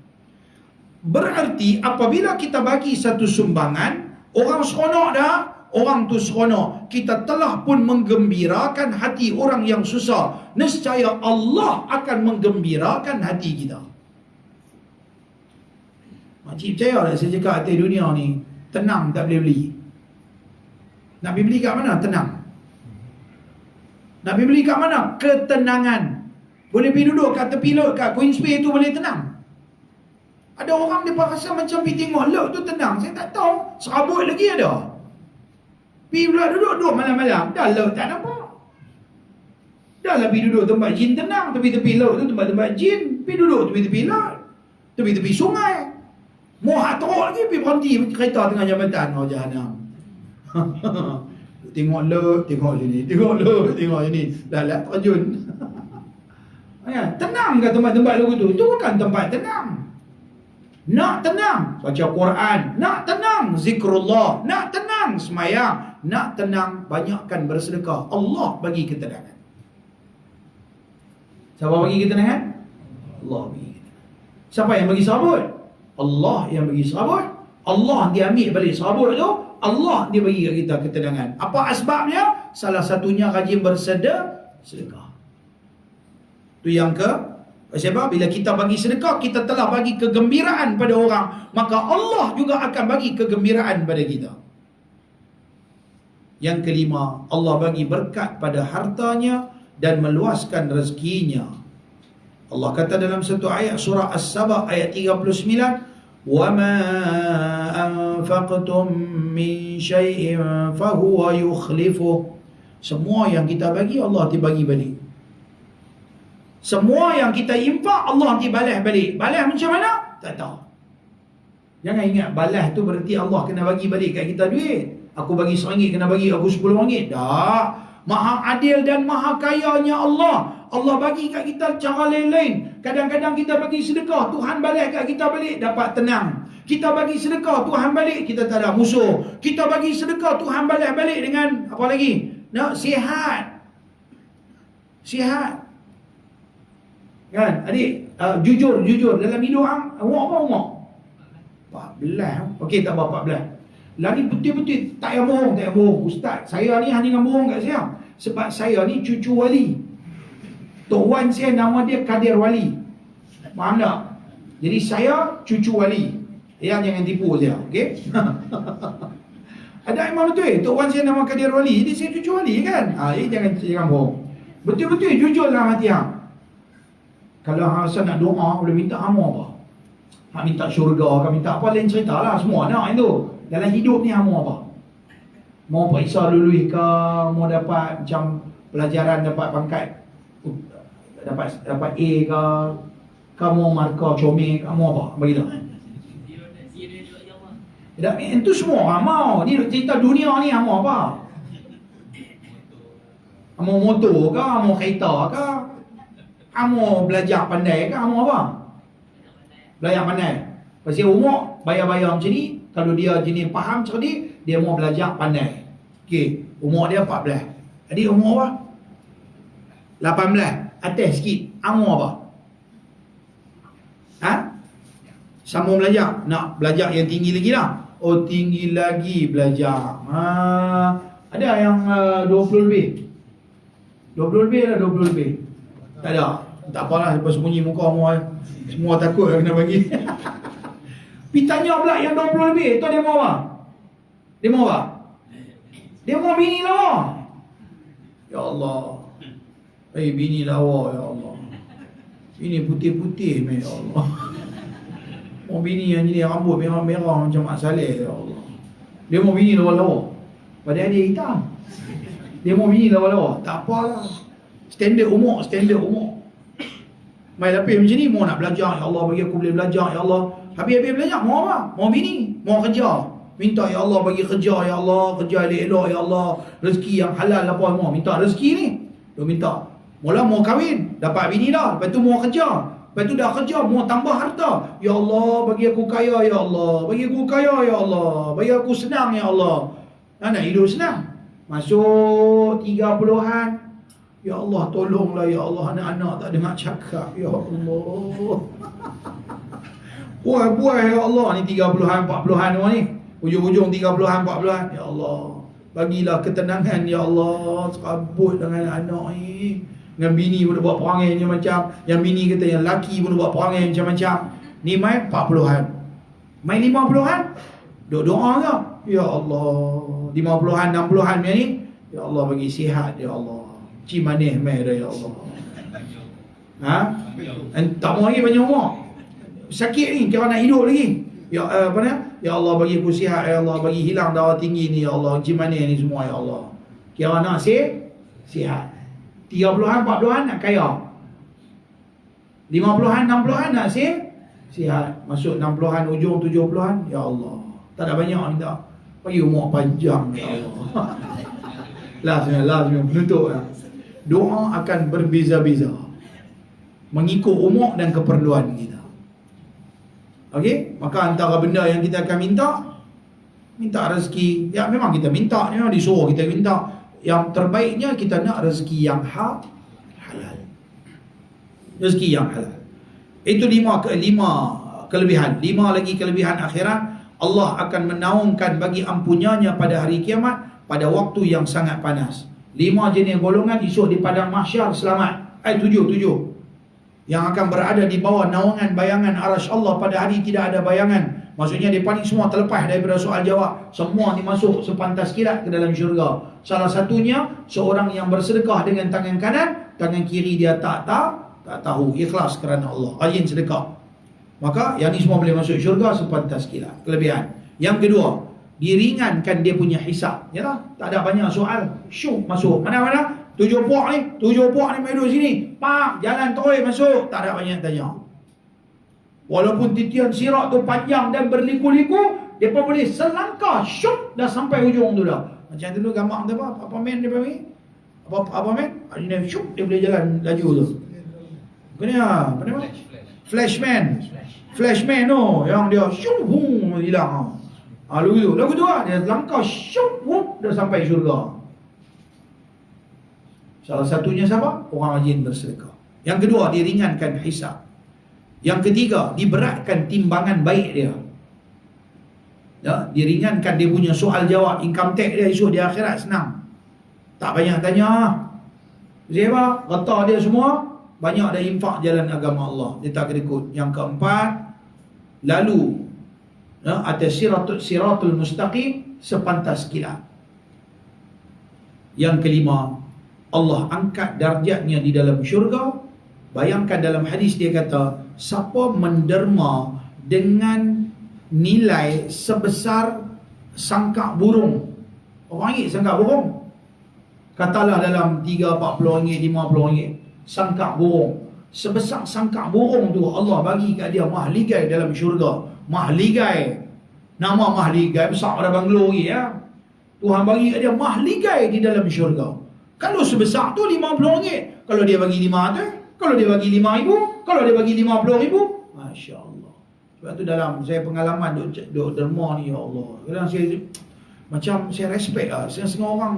Berarti apabila kita bagi satu sumbangan, orang seronok dah, orang tu seronok, kita telah pun menggembirakan hati orang yang susah. Nescaya Allah akan menggembirakan hati kita. Makcik percaya tak saya cakap atas dunia ni tenang tak boleh beli? Nak pergi beli kat mana? Tenang. Nak pergi beli kat mana? Ketenangan. Boleh pergi duduk kat tepi laut, kat Queensway tu boleh tenang. Ada orang dia rasa macam pergi tengok laut tu tenang. Saya tak tahu. Serabut lagi ada. Pergi pula duduk malam-malam. Dah laut tak nampak. Dah lah pergi duduk tempat jin tenang. Tepi-tepi laut tu tempat-tempat jin. Pergi duduk tepi-tepi laut. Tepi-tepi sungai. Mohat teruk lagi pergi berhenti kereta tengah jambatan. Oh jahanam. Tengok laut, tengok sini. Tengok laut, tengok sini. Dah lah terjun. Tenang ke tempat-tempat laut tu? Itu bukan tempat tenang. Nak tenang, baca Quran. Nak tenang, zikrullah. Nak tenang, semayang. Nak tenang, banyakkan bersedekah. Allah bagi ketenangan. Siapa bagi ketenangan? Allah bagi ketenangan. Siapa yang bagi serabut? Allah yang bagi serabut. Allah dia ambil balik serabut tu. Allah dia bagi kat kita ketenangan. Apa asbabnya? Salah satunya rajin bersedekah. Tu yang sebab bila kita bagi sedekah, kita telah bagi kegembiraan pada orang, maka Allah juga akan bagi kegembiraan pada kita. Yang kelima, Allah bagi berkat pada hartanya dan meluaskan rezekinya. Allah kata dalam satu ayat surah As-Saba ayat 39, وَمَا أَنفَقْتُم مِّن شَيْءٍ فَهُوَ يُخْلِفُهُ. Semua yang kita bagi, Allah dibagi balik. Semua yang kita impak, Allah nanti balas balik. Balas macam mana? Tak tahu. Jangan ingat balas tu berarti Allah kena bagi balik kat kita duit. Aku bagi RM1 kena bagi aku RM10. Tak. Maha adil dan maha kayanya Allah. Allah bagi kat kita cara lain-lain. Kadang-kadang kita bagi sedekah, Tuhan balas kat kita balik, dapat tenang. Kita bagi sedekah, Tuhan balik, kita tak ada musuh. Kita bagi sedekah, Tuhan balas balik dengan apa lagi? Sihat. Sihat. Kan, adik, jujur dalam hidup umur apa umur? 14. Okey, tak apa 14. Lah ni betul-betul tak payah bohong. Ustaz, saya ni hanya dengan bohong kat saya. Sebab saya ni cucu wali. Tok Wan saya nama dia Kadir Wali. Faham tak? Jadi saya cucu wali. Yang jangan tipu saya, okey? Ada memang betul. Tok Wan saya nama Kadir Wali, jadi saya cucu wali kan? Jangan bohong. Betul-betul jujur dalam hati hang. Kalau hang rasa nak doa, boleh minta hang apa? Hang minta syurga, hang minta apa lain cerita lah. Semua nak itu. Dalam hidup ni hang mau apa? Mau periksa lulus ke, mau dapat macam pelajaran, dapat pangkat, dapat A ke, kamu markah comel, kamu apa? Bagi tahu. Itu semua orang mau. Ni cerita dunia ni hang mau apa? Hang mau motor ke, hang mau kereta ke? Hang mau belajar pandai ke, hang mau apa? Belajar pandai. Pasal umur bayar-bayar macam ni, kalau dia jenis faham cerdik, dia mau belajar pandai. Okey, umur dia 14. Jadi umur apa? 18. Atas sikit. Hang mau apa? Ha? Sambung belajar. Nak belajar yang tinggi lagi lah. Oh, tinggi lagi belajar. Ada yang 20 lebih. 20 lebih lah, 20 lebih. Tak ada. Tak apalah, lepas sembunyi muka semua takut kena bagi. Pergi tanya pula yang 20 lebih. Tu dia mau apa? Dia mau apa? Dia mau bini lawa. Ya Allah. Bini lawa, ya Allah. Bini putih-putih, ya Allah. Mau bini yang ni rambut merah-merah macam Mak Saleh, ya Allah. Dia mau bini lawa-lawa. Padahal dia hitam. Dia mau bini lawa-lawa. Tak apalah. Standard umur. Mai lapis macam ni, mau nak belajar, ya Allah bagi aku boleh belajar, ya Allah. Habis-habis belajar, mau apa? Mau bini, mau kerja. Minta, ya Allah bagi kerja, ya Allah. Kerja elok-elok, ya Allah. Rezeki yang halal apa mau. Minta rezeki ni. Dia minta. Mula mau kahwin, dapat bini dah. Lepas tu mau kerja. Lepas tu dah kerja, mau tambah harta. Ya Allah, bagi aku kaya, ya Allah. Bagi aku kaya, ya Allah. Bagi aku senang, ya Allah. Nak hidup senang. Masuk 30-an. Ya Allah, tolonglah, ya Allah. Anak-anak tak dengar cakap. Ya Allah. Buai-buai, ya Allah. Ni 30-an, 40-an orang ni. Ujung-ujung 30-an, 40-an. Ya Allah. Bagilah ketenangan, ya Allah. Serabut dengan anak ni. Dengan bini pun buat perangai macam. Yang bini kata yang laki pun buat perangai macam-macam. Ni mai 40-an. Mai 50-an. Doa ke? Ya Allah. 50-an, 60-an macam ni. Ya Allah bagi sihat, ya Allah. Cimanih mai dah, ya Allah. Tak mau lagi banyak umur. Sakit ni, kira nak hidup lagi. Ya apa ni? Ya Allah bagi aku sihat, ya Allah bagi hilang darah tinggi ni, ya Allah. Cimanih ni semua, ya Allah. Kira nak sihat. 30-an, 40-an nak kaya. 50-an, 60-an nak sihat. Masuk 60-an, ujung 70-an, ya Allah. Tak ada banyak minta. Bagi umur panjang, ya Allah. Last penutup lah. Doa akan berbeza-beza mengikut umur dan keperluan kita. Okey, maka antara benda yang kita akan minta rezeki. Ya memang kita minta, memang disuruh kita minta. Yang terbaiknya kita nak rezeki yang halal. Rezeki yang halal. Itu 5 kelebihan. 5 lagi kelebihan akhirat. Allah akan menaungkan bagi ampunannya pada hari kiamat pada waktu yang sangat panas. 5 jenis golongan esok di padang mahsyar selamat. 7 yang akan berada di bawah naungan bayangan arasy Allah pada hari tidak ada bayangan. Maksudnya mereka ni semua terlepas daripada soal jawab. Semua ni masuk sepantas kilat ke dalam syurga. Salah satunya seorang yang bersedekah dengan tangan kanan, tangan kiri dia tak tahu, ikhlas kerana Allah, rajin sedekah. Maka yang ni semua boleh masuk syurga sepantas kilat. Kelebihan. Yang kedua, diringankan dia punya hisab. Yalah, tak ada banyak soal. Syuk masuk. Mana-mana 7 puak ni main duduk sini. Pak, jalan terus masuk. Tak ada banyak tanya. Walaupun titian sirat tu panjang dan berliku-liku, depa boleh selangkah syuk dah sampai hujung tu dah. Macam dulu gambar tu apa main dia panggil? Apa main? Dia syuk dia boleh jalan laju tu. Kena apa nama? Flashman tu yang dia syuk hilang. Lagu tu dia langkah syuk dah sampai syurga. Salah satunya siapa? Orang rajin bersedekah. Yang kedua, diringankan hisab. Yang ketiga, diberatkan timbangan baik dia. Ya, diringankan dia punya soal jawab, income tax dia esok di akhirat senang. Tak banyak tanya. Siapa? Reta dia semua banyak dah infak jalan agama Allah. Dia tak kena ikut. Yang keempat, lalu atas siratul mustaqim sepantas kilat. Yang kelima, Allah angkat darjatnya di dalam syurga. Bayangkan dalam hadis dia kata, siapa menderma dengan nilai sebesar sangkak burung. Orang ingat sangkak burung? Katalah dalam 30, 40 ringgit, 50 ringgit. Sangkak burung. Sebesar sangkak burung tu Allah bagi kat dia mahligai dalam syurga. Mahligai. Nama mahligai besar pada banglo lagi ya. Tuhan bagi kat dia mahligai di dalam syurga. Kalau sebesar tu 50 ringgit. Kalau dia bagi 500, kalau dia bagi 5,000, kalau dia bagi 50,000, Masya Allah. Sebab tu dalam saya pengalaman duk derma ni, ya Allah. Kadang saya macam saya respect lah. Setengah orang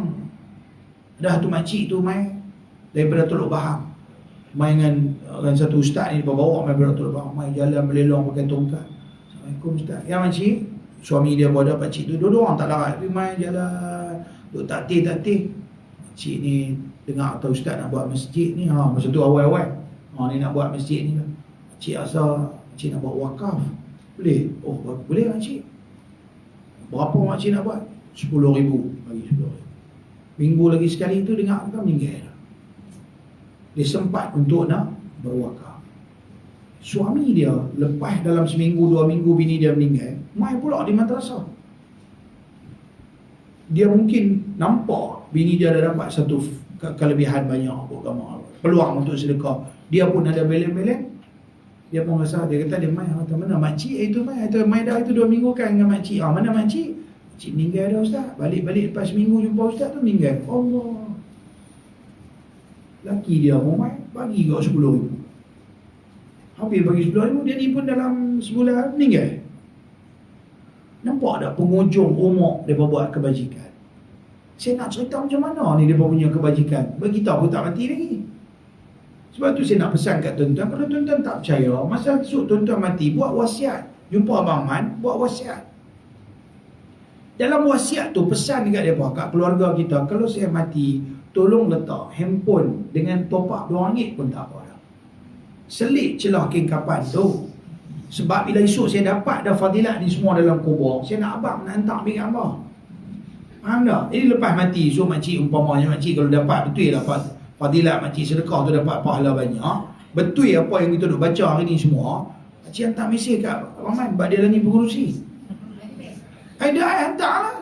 ada satu makcik tu main daripada Teluk Bahang. Main dengan satu ustaz ni bawa main daripada Teluk Bahang. Main jalan melelong pakai tongkat. Assalamualaikum ustaz. Ya makcik, suami dia bawa pakcik tu. Dua-dua orang tak larat. Tapi main jalan duk taktir. Makcik ni dengar kata ustaz nak buat masjid ni. Masa tu awal-awal. Ni nak buat masjid ni. Makcik asal makcik nak buat wakaf. Boleh? Oh boleh makcik. Berapa makcik nak buat? 10,000. Bagi 10,000. Minggu lagi sekali tu dengar kan meninggal. Dia sempat untuk nak berwakaf. Suami dia lepas dalam seminggu 2 minggu bini dia meninggal, mai pula di madrasah. Dia mungkin nampak bini dia dah dapat satu kelebihan banyak agama, peluang untuk sedekah. Dia pun ada belen-belen. Dia pun rasa, dia kata dia mai kata mana makcik itu mai dah itu 2 minggu kan dengan makcik. Mana makcik? Makcik meninggal dah ustaz. Balik lepas seminggu jumpa ustaz tu meninggal. Allah. Laki dia mau mai bagi kau 10,000. Habis bagi 10,000, dia ni pun dalam sebulan meninggal. Nampak tak penghujung umur dia buat kebajikan? Saya nak cerita macam mana ni dia punya kebajikan. Bagi tahu pun tak mati lagi. Sebab tu saya nak pesan kat tuan-tuan, kalau tuan-tuan tak percaya, masa esok tuan-tuan mati, buat wasiat. Jumpa Abang Man, buat wasiat. Dalam wasiat tu pesan dekat dia kat keluarga kita, kalau saya mati, tolong letak handphone dengan top up RM2 pun tak apa dah. Selit celah kain-kapan tu. Sebab bila esok saya dapat dah fadilat ni semua dalam kubur, saya nak abang nak hantar ambil gambar. Faham tak? Jadi lepas mati, so makcik umpamanya makcik kalau dapat betul dapat fadilat makcik sedekah tu dapat pahala banyak. Betul apa yang kita duk baca hari ni semua, makcik hantar mesej kat Abang Man, sebab dia lagi pengurusi. Dah hantar lah.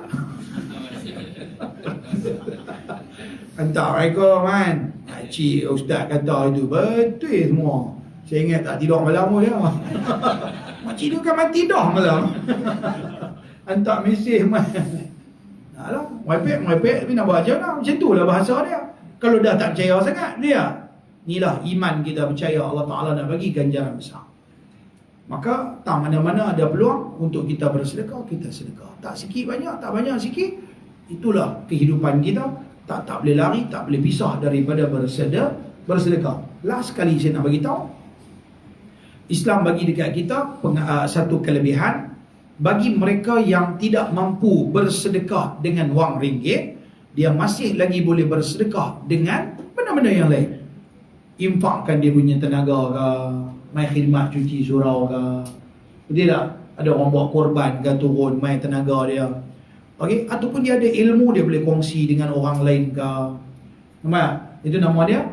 Hantar mereka man. Makcik ustaz kata itu betul semua. Saya ingat tak tidur malam pun ya. Makcik tu kan mati dah malam. Hantar mesej man. Alah, merepek tapi nak buat macam mana? Macam tu lah bahasa dia. Kalau dah tak percaya sangat dia. Inilah iman kita percaya Allah Ta'ala nak bagi ganjaran besar. Maka tak mana-mana ada peluang untuk kita bersedekah, kita sedekah. Tak sikit banyak, tak banyak sikit. Itulah kehidupan kita. Tak boleh lari, tak boleh pisah daripada bersedekah. Last sekali saya nak bagi tahu, Islam bagi dekat kita satu kelebihan. Bagi mereka yang tidak mampu bersedekah dengan wang ringgit, dia masih lagi boleh bersedekah dengan benda-benda yang lain. Infakkan dia punya tenaga ke, main khidmat cuci surau ke. Betul tak? Ada orang buat korban ke, turun main tenaga dia. Okey, ataupun dia ada ilmu dia boleh kongsi dengan orang lain ke. Nampak? Itu nama dia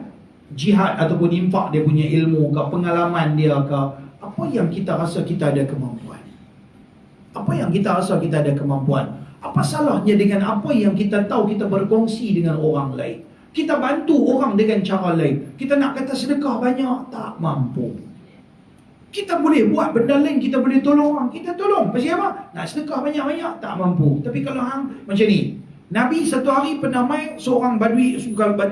jihad ataupun infak dia punya ilmu ke, pengalaman dia ke. Apa yang kita rasa kita ada kemampuan? Apa yang kita rasa kita ada kemampuan? Apa salahnya dengan apa yang kita tahu kita berkongsi dengan orang lain? Kita bantu orang dengan cara lain. Kita nak kata sedekah banyak, tak mampu. Kita boleh buat benda lain, kita boleh tolong orang, kita tolong. Pasal apa? Nak sedekah banyak-banyak, tak mampu. Tapi kalau hang macam ni, Nabi satu hari pernah mai seorang badui,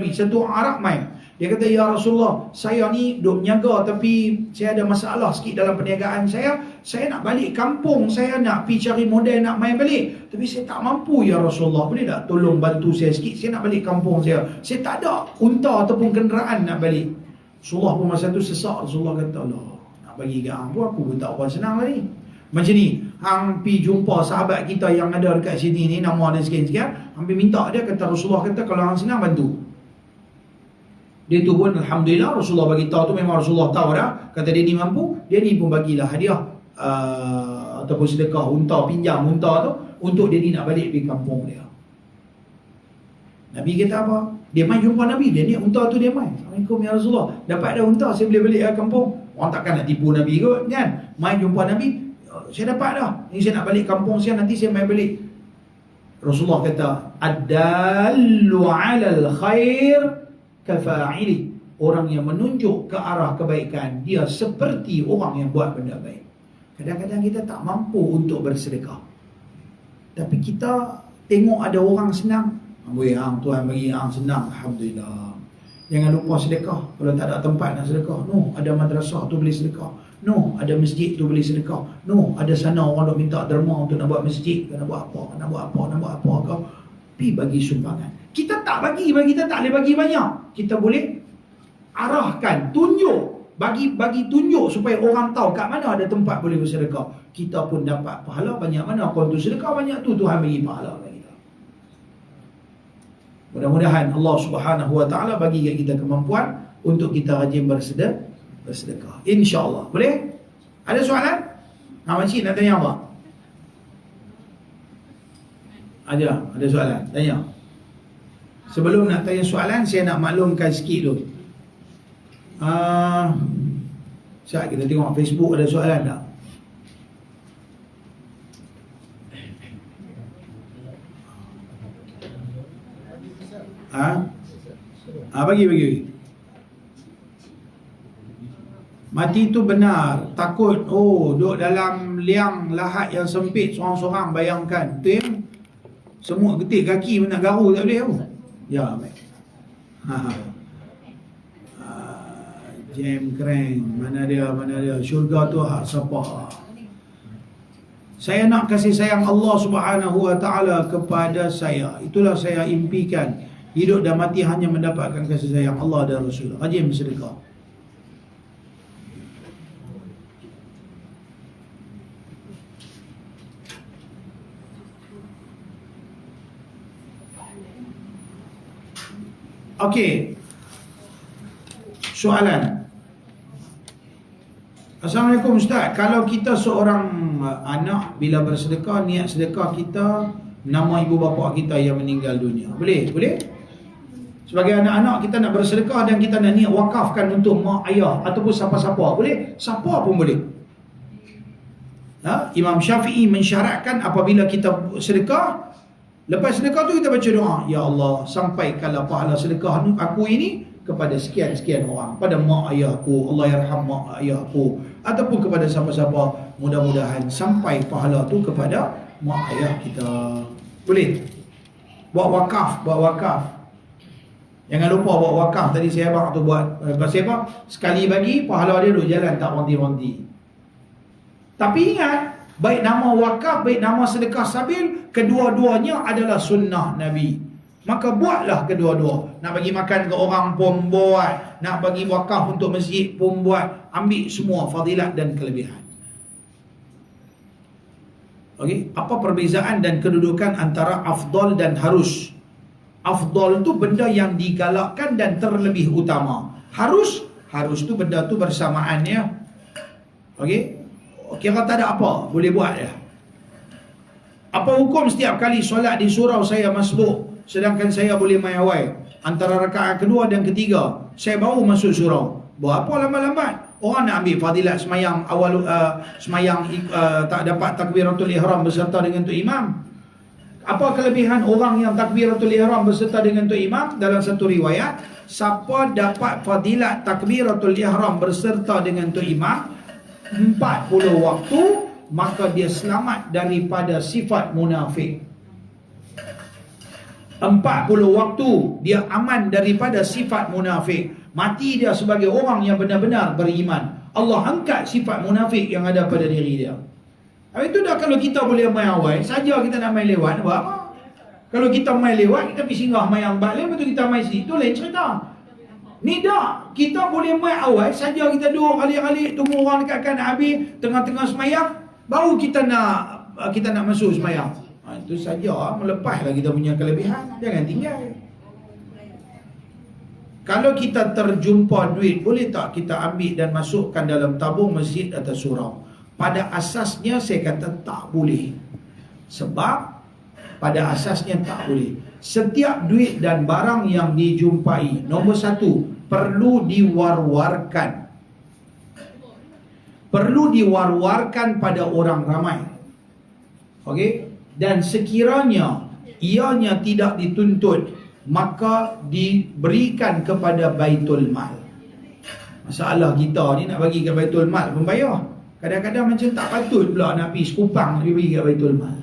satu orang Arab mai. Dia kata, ya Rasulullah, saya ni duk menyaga tapi saya ada masalah sikit dalam perniagaan saya. Saya nak balik kampung, saya nak pergi cari modal nak main balik. Tapi saya tak mampu ya Rasulullah. Boleh tak tolong bantu saya sikit? Saya nak balik kampung saya. Saya tak ada unta ataupun kenderaan nak balik. Rasulullah pun masa tu sesak. Rasulullah kata, Allah, nak bagi kat hang pun aku pun tak apa senang lagi. Macam ni, hang pergi jumpa sahabat kita yang ada dekat sini ni, nama dia sekian-sekian, hampir minta dia, kata Rasulullah kata kalau hang senang bantu. Dia tu pun Alhamdulillah Rasulullah bagi tahu tu, memang Rasulullah tahu dah, kata dia ni mampu, dia ni pun bagilah hadiah ataupun sedekah unta, pinjam unta tu untuk dia ni nak balik pergi kampung dia. Nabi kata apa? Dia mai jumpa Nabi, dia ni unta tu dia mai. Assalamualaikum ya Rasulullah. Dapat ada unta, saya boleh balik ke kampung. Orang takkan nak tipu Nabi kot kan. Mai jumpa Nabi, saya dapat dah. Ni saya nak balik kampung saya, nanti saya mai balik. Rasulullah kata, ad-dallu 'alal khair kafa'ili. Orang yang menunjuk ke arah kebaikan, dia seperti orang yang buat benda baik. Kadang-kadang kita tak mampu untuk bersedekah, tapi kita tengok ada orang senang, amboi hang Tuhan bagi hang senang, alhamdulillah. Jangan lupa sedekah. Kalau tak ada tempat nak sedekah, no, ada madrasah tu boleh sedekah. No, ada masjid tu boleh sedekah. No, ada sana orang dok minta derma untuk nak buat masjid, nak buat apa, nak buat apa, nak buat apa kau. Pi bagi sumbangan. Kita tak bagi, kita tak boleh bagi banyak. Kita boleh arahkan, tunjuk, bagi tunjuk supaya orang tahu kat mana ada tempat boleh bersedekah. Kita pun dapat pahala banyak. Mana kau tu sedekah banyak tu, Tuhan bagi pahala bagi kita. Mudah-mudahan Allah Subhanahu Wa Taala bagi kat kita kemampuan untuk kita rajin bersedekah. InsyaAllah. Boleh? Ada soalan? Makcik nak tanya apa? Ada soalan? Tanya. Sebelum nak tanya soalan, saya nak maklumkan sikit dulu. Sekejap kita tengok Facebook ada soalan tak? Bagi. Mati tu benar, takut. Duduk dalam liang lahat yang sempit sorang-sorang, bayangkan. Tu yang semua getik kaki nak garu tak boleh tu. Ya, baik. Jam keren. Mana dia? Syurga tu hak siapa? Saya nak kasih sayang Allah Subhanahu Wa Taala kepada saya. Itulah saya impikan. Hidup dan mati hanya mendapatkan kasih sayang Allah dan Rasul. Rajin bersedekah. Okey. Soalan. Assalamualaikum Ustaz. Kalau kita seorang anak, bila bersedekah, niat sedekah kita nama ibu bapa kita yang meninggal dunia. Boleh? Sebagai anak-anak kita nak bersedekah dan kita nak niat wakafkan untuk mak ayah ataupun siapa-siapa. Boleh? Siapa pun boleh. Imam Syafi'i mensyaratkan apabila kita sedekah, lepas sedekah tu kita baca doa, ya Allah, sampaikanlah pahala sedekah aku ini kepada sekian-sekian orang, pada mak ayahku, Allah yarham mak ayahku, ataupun kepada siapa-siapa, mudah-mudahan sampai pahala tu kepada mak ayah kita. Boleh? Buat wakaf. Jangan lupa buat wakaf. Tadi saya abang tu buat pasal apa? Sekali bagi, pahala dia duduk jalan tak ronti-ronti. Tapi ingat, baik nama wakaf, baik nama sedekah sabil, kedua-duanya adalah sunnah Nabi. Maka buatlah kedua-dua. Nak bagi makan ke orang pun buat, nak bagi wakaf untuk masjid pun buat. Ambil semua fadilat dan kelebihan. Okey, apa perbezaan dan kedudukan antara afdal dan harus? Afdal tu benda yang digalakkan dan terlebih utama. Harus tu benda tu bersamaannya. Okey, kira tak ada apa, boleh buat ya. Apa hukum setiap kali solat di surau saya masbuk, sedangkan saya boleh mai awal antara rakaat kedua dan ketiga, saya baru masuk surau. Buat apa lambat-lambat? Orang nak ambil fadilat semayang awal, tak dapat takbiratul ihram beserta dengan tu imam. Apa kelebihan orang yang takbiratul ihram beserta dengan tu imam? Dalam satu riwayat, siapa dapat fadilat takbiratul ihram beserta dengan tu imam 40 waktu, maka dia selamat daripada sifat munafik. 40 waktu dia aman daripada sifat munafik. Mati dia sebagai orang yang benar-benar beriman. Allah angkat sifat munafik yang ada pada diri dia. Habis itu dah, kalau kita boleh main awal saja, kita nak main lewat, buat apa? Kalau kita main lewat, kita pergi singgah main yang balik, lepas tu kita main sini, itu lain cerita. Ni dah, kita boleh main awal saja, kita duduk alik-alik, tunggu orang dekat kanan habis, tengah-tengah semayang, baru kita nak masuk semayang. Itu saja, melepaslah kita punya kelebihan, jangan tinggal. Kalau kita terjumpa duit, boleh tak kita ambil dan masukkan dalam tabung masjid atau surau? pada asasnya saya kata tak boleh. Sebab pada asasnya tak boleh. Setiap duit dan barang yang dijumpai, nombor satu, perlu diwar-warkan. Perlu diwar-warkan pada orang ramai. Okey? Dan sekiranya ianya tidak dituntut, maka diberikan kepada Baitul Mal. Masalah kita ni nak bagi ke Baitul Mal pun payah. Kadang-kadang macam tak patut pula nak pergi sekupang nak bagi ke Baitul Mal.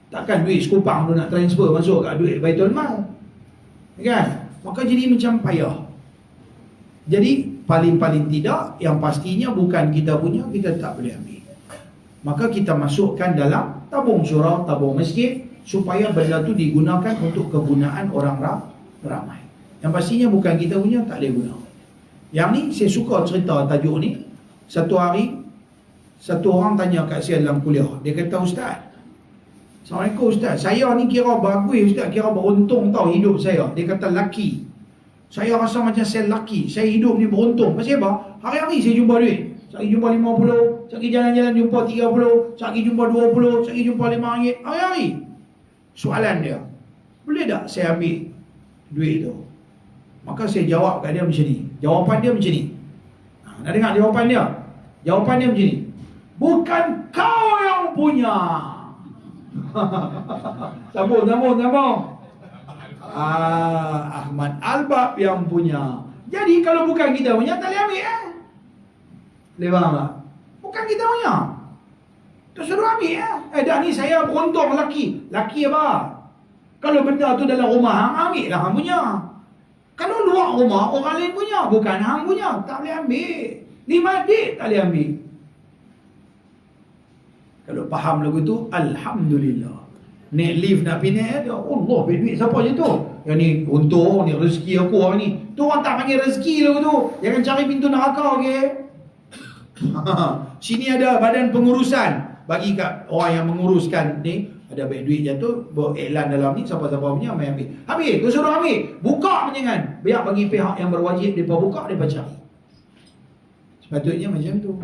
Takkan duit sekupang tu nak transfer masuk kat duit Baitul Mal, kan? Maka jadi macam payah. Jadi paling-paling tidak, yang pastinya bukan kita punya, kita tak boleh ambil. Maka kita masukkan dalam tabung surau, tabung masjid, supaya benda tu digunakan untuk kegunaan orang ramai. Yang pastinya bukan kita punya, tak boleh guna. Yang ni saya suka cerita tajuk ni. Satu hari satu orang tanya kat saya dalam kuliah. Dia kata, "Ustaz, Assalamualaikum Ustaz, saya ni kira bagus Ustaz, kira beruntung tau hidup saya." Dia kata, "Laki. Saya rasa macam saya laki, saya hidup ni beruntung. Pasal apa? Hari-hari saya jumpa duit. Sekali jumpa 50, sekali jalan-jalan jumpa 30, sekali jumpa 20, sekali jumpa RM5. Hari-hari." Soalan dia, "Boleh tak saya ambil duit tu?" Maka saya jawab kat dia macam ni. Jawapan dia macam ni. Nak dengar jawapan dia? Jawapan dia macam ni. "Bukan kau yang punya." Sambung. Ahmad Albab yang punya. Jadi kalau bukan kita punya, tak boleh ambil. Boleh faham tak? Bukan kita punya, tu suruh ambil. Dah ni saya beruntung laki. Laki apa? Kalau benda tu dalam rumah hang, ambil lah hang punya. Kalau luar rumah, orang lain punya, bukan hang punya, tak boleh ambil. 5 adik tak boleh ambil. Kalau faham lagu tu, Alhamdulillah. Naik lift nak pergi naik, Allah, duit siapa je tu? Yang ni untung, ni rezeki aku hari ni. Tu orang tak panggil rezeki lagu tu. Jangan cari pintu neraka, okey? Sini ada badan pengurusan. Bagi kat orang yang menguruskan ni, ada baik duit jatuh, iklan dalam ni, siapa-siapa punya, main ambil. Habis, tu suruh ambil. Buka jangan. Biar bagi pihak yang berwajib, mereka buka, mereka cari. Sepatutnya macam tu.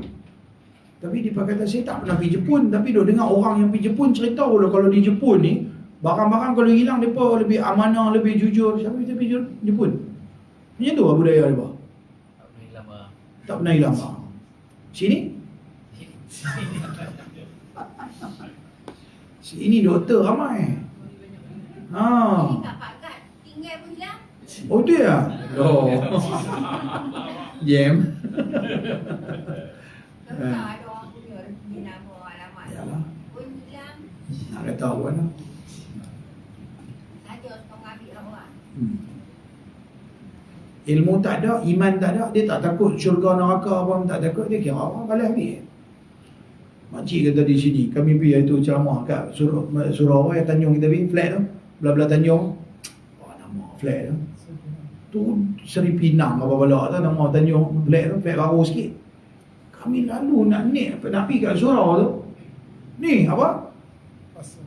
Tapi dia kata, saya tak pernah pergi Jepun. Tapi dia dengar orang yang pergi Jepun cerita pula kalau di Jepun ni, barang-barang kalau hilang, mereka lebih amanah, lebih jujur. Siapa kita pergi Jepun? Macam tu lah budaya mereka. Tak pernah hilang barang. Tak pernah hilang barang. Sini? Sini doktor ramai. Ini tak pakat. Tinggal pun hilang. Oh tu ya? Oh. Jam. Kalau tak ada orang punya rezeki nama alamat. Yalah. Pun hilang. Nak kata apa lah. Saja setengah ambil orang. Ilmu tak ada, iman tak ada, dia tak takut syurga neraka apa pun tak takut, dia kira apa boleh ambil. Makcik kata di sini, kami pergi itu ceramah kat surau apa yang Tanjung kita pergi, flat tu, belah-belah Tanjung. Apa nama flat tu? Tu Seri Pinang apa bala tu nama Tanjung, flat tu, flat baru sikit. Kami lalu nak pergi kat surau tu. Ni apa?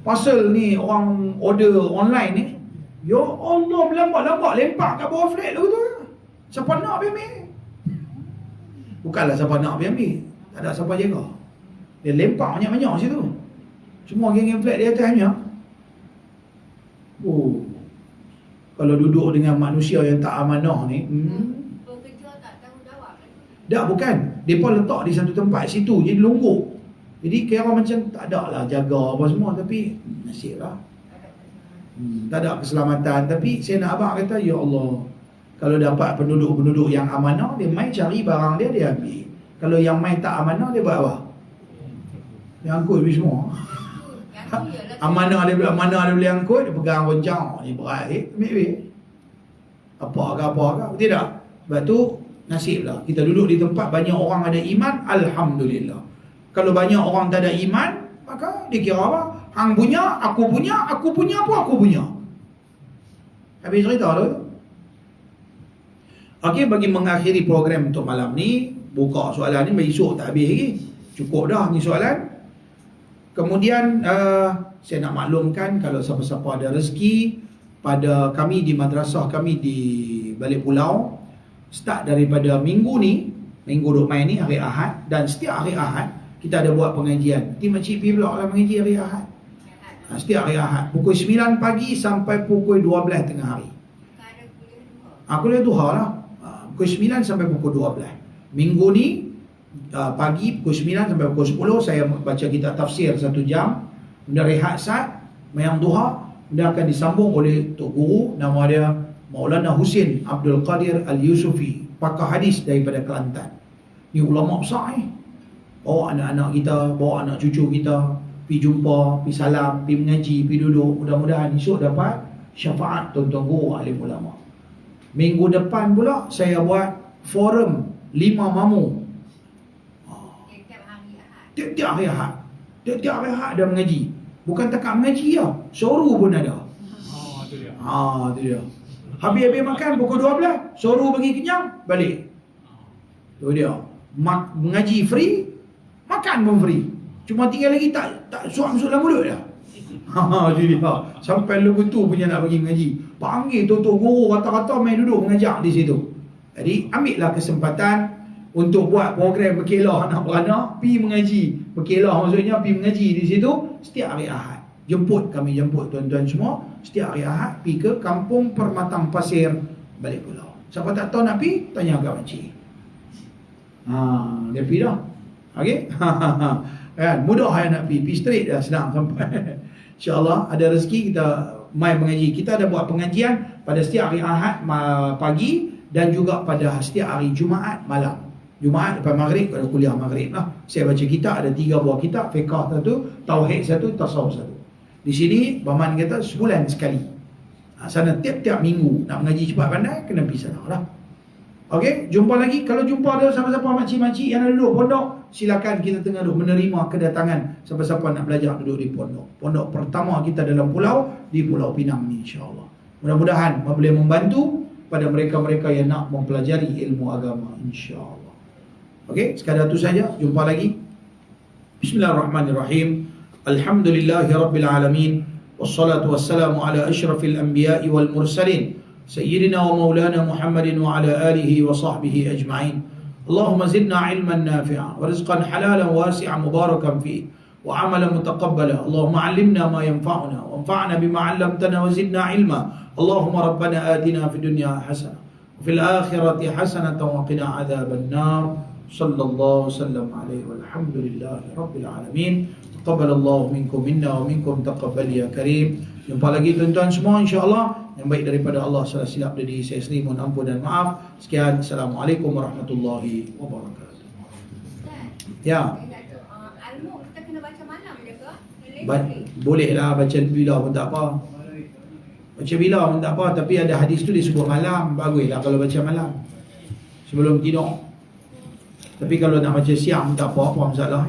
Parcel ni orang order online ni. Ya Allah, berlambat-lambat lempak kat bawah flat tu tu. Siapa nak ambil? Bukanlah siapa nak ambil. Tak ada siapa jaga. Dia lempak banyak-banyak situ. Semua geng-geng flat di atasnya. Oh. Kalau duduk dengan manusia yang tak amanah ni, Pekerja tak tanggungjawab. dah bukan. Mereka letak di satu tempat situ, jadi longgok. Jadi kira macam tak ada lah jaga apa semua, tapi nasib lah. Tak ada keselamatan. Tapi saya nak abang kata, ya Allah, kalau dapat penduduk-penduduk yang amanah, dia main cari barang dia, dia ambil. Kalau yang main tak amanah, dia buat apa? Dia angkut habis semua. Amanah dia boleh angkut, dia pegang goncang, ni berat, ambil. Apa ke, tidak. Sebab tu, nasib lah. Kita duduk di tempat banyak orang ada iman, Alhamdulillah. Kalau banyak orang tak ada iman, maka dia kira apa? Hang punya, aku punya apa aku punya. Habis cerita tu. Okey, bagi mengakhiri program untuk malam ni, buka soalan ni, besok tak habis lagi. Cukup dah ni soalan. Kemudian saya nak maklumkan kalau siapa-siapa ada rezeki pada kami di madrasah kami di Balik Pulau, start daripada minggu ni, minggu duk main ni hari Ahad, dan setiap hari Ahad kita ada buat pengajian. Nanti makcik pergi pula lah mengaji hari Ahad. Setiap hari Ahad pukul 9 pagi sampai pukul 12 tengah hari. Ada kuliah dua. Kuliah duha lah. Pukul 9 sampai pukul 12. Minggu ni pagi pukul 9 sampai pukul 10 saya baca kitab tafsir 1 jam. Kemudian rehat saat mayang duha. Kemudian akan disambung oleh Tok Guru, nama dia Maulana Husin Abdul Qadir Al-Yusufi, pakar hadis daripada Kelantan. Ni ulama besar ni. Bawa anak-anak kita, bawa anak cucu kita, pergi jumpa, pergi salam, pergi mengaji, pergi duduk. Mudah-mudahan esok dapat syafaat tuan-tuan guru alim ulama. Minggu depan pula saya buat forum 5 mamu. Tiap hari Ahad. Tiap-tiap hari Ahad. Tiap-tiap hari Ahad ada mengaji. Bukan takat mengaji lah, suruh pun ada. Itu dia. Itu dia. Habis-habis makan pukul 12, suruh bagi kenyang, balik. Tu dia. Mengaji free, makan pun free. Cuma tinggal lagi tak suap masuk dalam mulut dah. Tu dia. Sampai lepas tu punya nak pergi mengaji. Panggil tok guru kata-kata main duduk mengajar di situ. Jadi ambillah kesempatan untuk buat program berkelah anak beranak, pergi mengaji. Berkelah maksudnya pergi mengaji di situ setiap hari Ahad. Jemput tuan-tuan semua setiap hari Ahad pergi ke Kampung Permatang Pasir, balik pulau. Siapa tak tahu nak pergi, tanya kat makcik. Dia pergi dah. Okey? Kan, mudah nak pergi straight dah, senang sampai. InsyaAllah ada rezeki kita mai mengaji. Kita ada buat pengajian pada setiap hari Ahad pagi dan juga pada setiap hari Jumaat malam. Jumaat lepas maghrib ada kuliah maghrib lah. Saya baca kitab, ada 3 buah kitab, fiqh satu, tauhid satu, tasawuf satu. Di sini Baman kata sebulan sekali. Sana tiap-tiap minggu nak mengaji cepat pandai, kena pergi sana lah. Okey, jumpa lagi. Kalau jumpa ada siapa-siapa makcik-makcik yang ada duduk pondok, silakan, kita tengah duduk menerima kedatangan siapa-siapa nak belajar duduk di pondok. Pondok pertama kita dalam pulau, di Pulau Pinang ni, insya-Allah. Mudah-mudahan boleh membantu pada mereka-mereka yang nak mempelajari ilmu agama, insya-Allah. Okey, sekadar itu saja. Jumpa lagi. Bismillahirrahmanirrahim. Alhamdulillahirabbil alamin. Wassalatu wassalamu ala asyrafil anbiya'i wal mursalin. Sayyidina wa maulana Muhammadin wa ala alihi wa sahbihi ajma'in. Allahumma zidna ilman nafi'a wa rizqan halalan wasi'an mubarakan fihi wa amalan mutaqabbala. Allahumma 'allimna ma yanfa'una wa anfa'na bima 'allamtana wa zidna ilma. Allahumma rabbana atina fid dunya hasanah wa fil akhirati hasanatan wa qina 'adzaban nar. Sallallahu sallam alaihi walhamdulillahi rabbil alamin. Taqabbalallahu minkum minna wa minkum taqabbal ya karim. Jumpa lagi tuan-tuan semua, insya-Allah. Yang baik daripada Allah, salah silap dari saya sendiri mohon ampun dan maaf. Sekian, Assalamualaikum warahmatullahi wabarakatuh. Ya. Almu kita kena baca malam je ke? Boleh lah baca bila pun tak apa. Baca bila pun tak apa, tapi ada hadis tu disebut malam, baguslah kalau baca malam sebelum tidur. Tapi kalau nak baca siang tak apa masalah.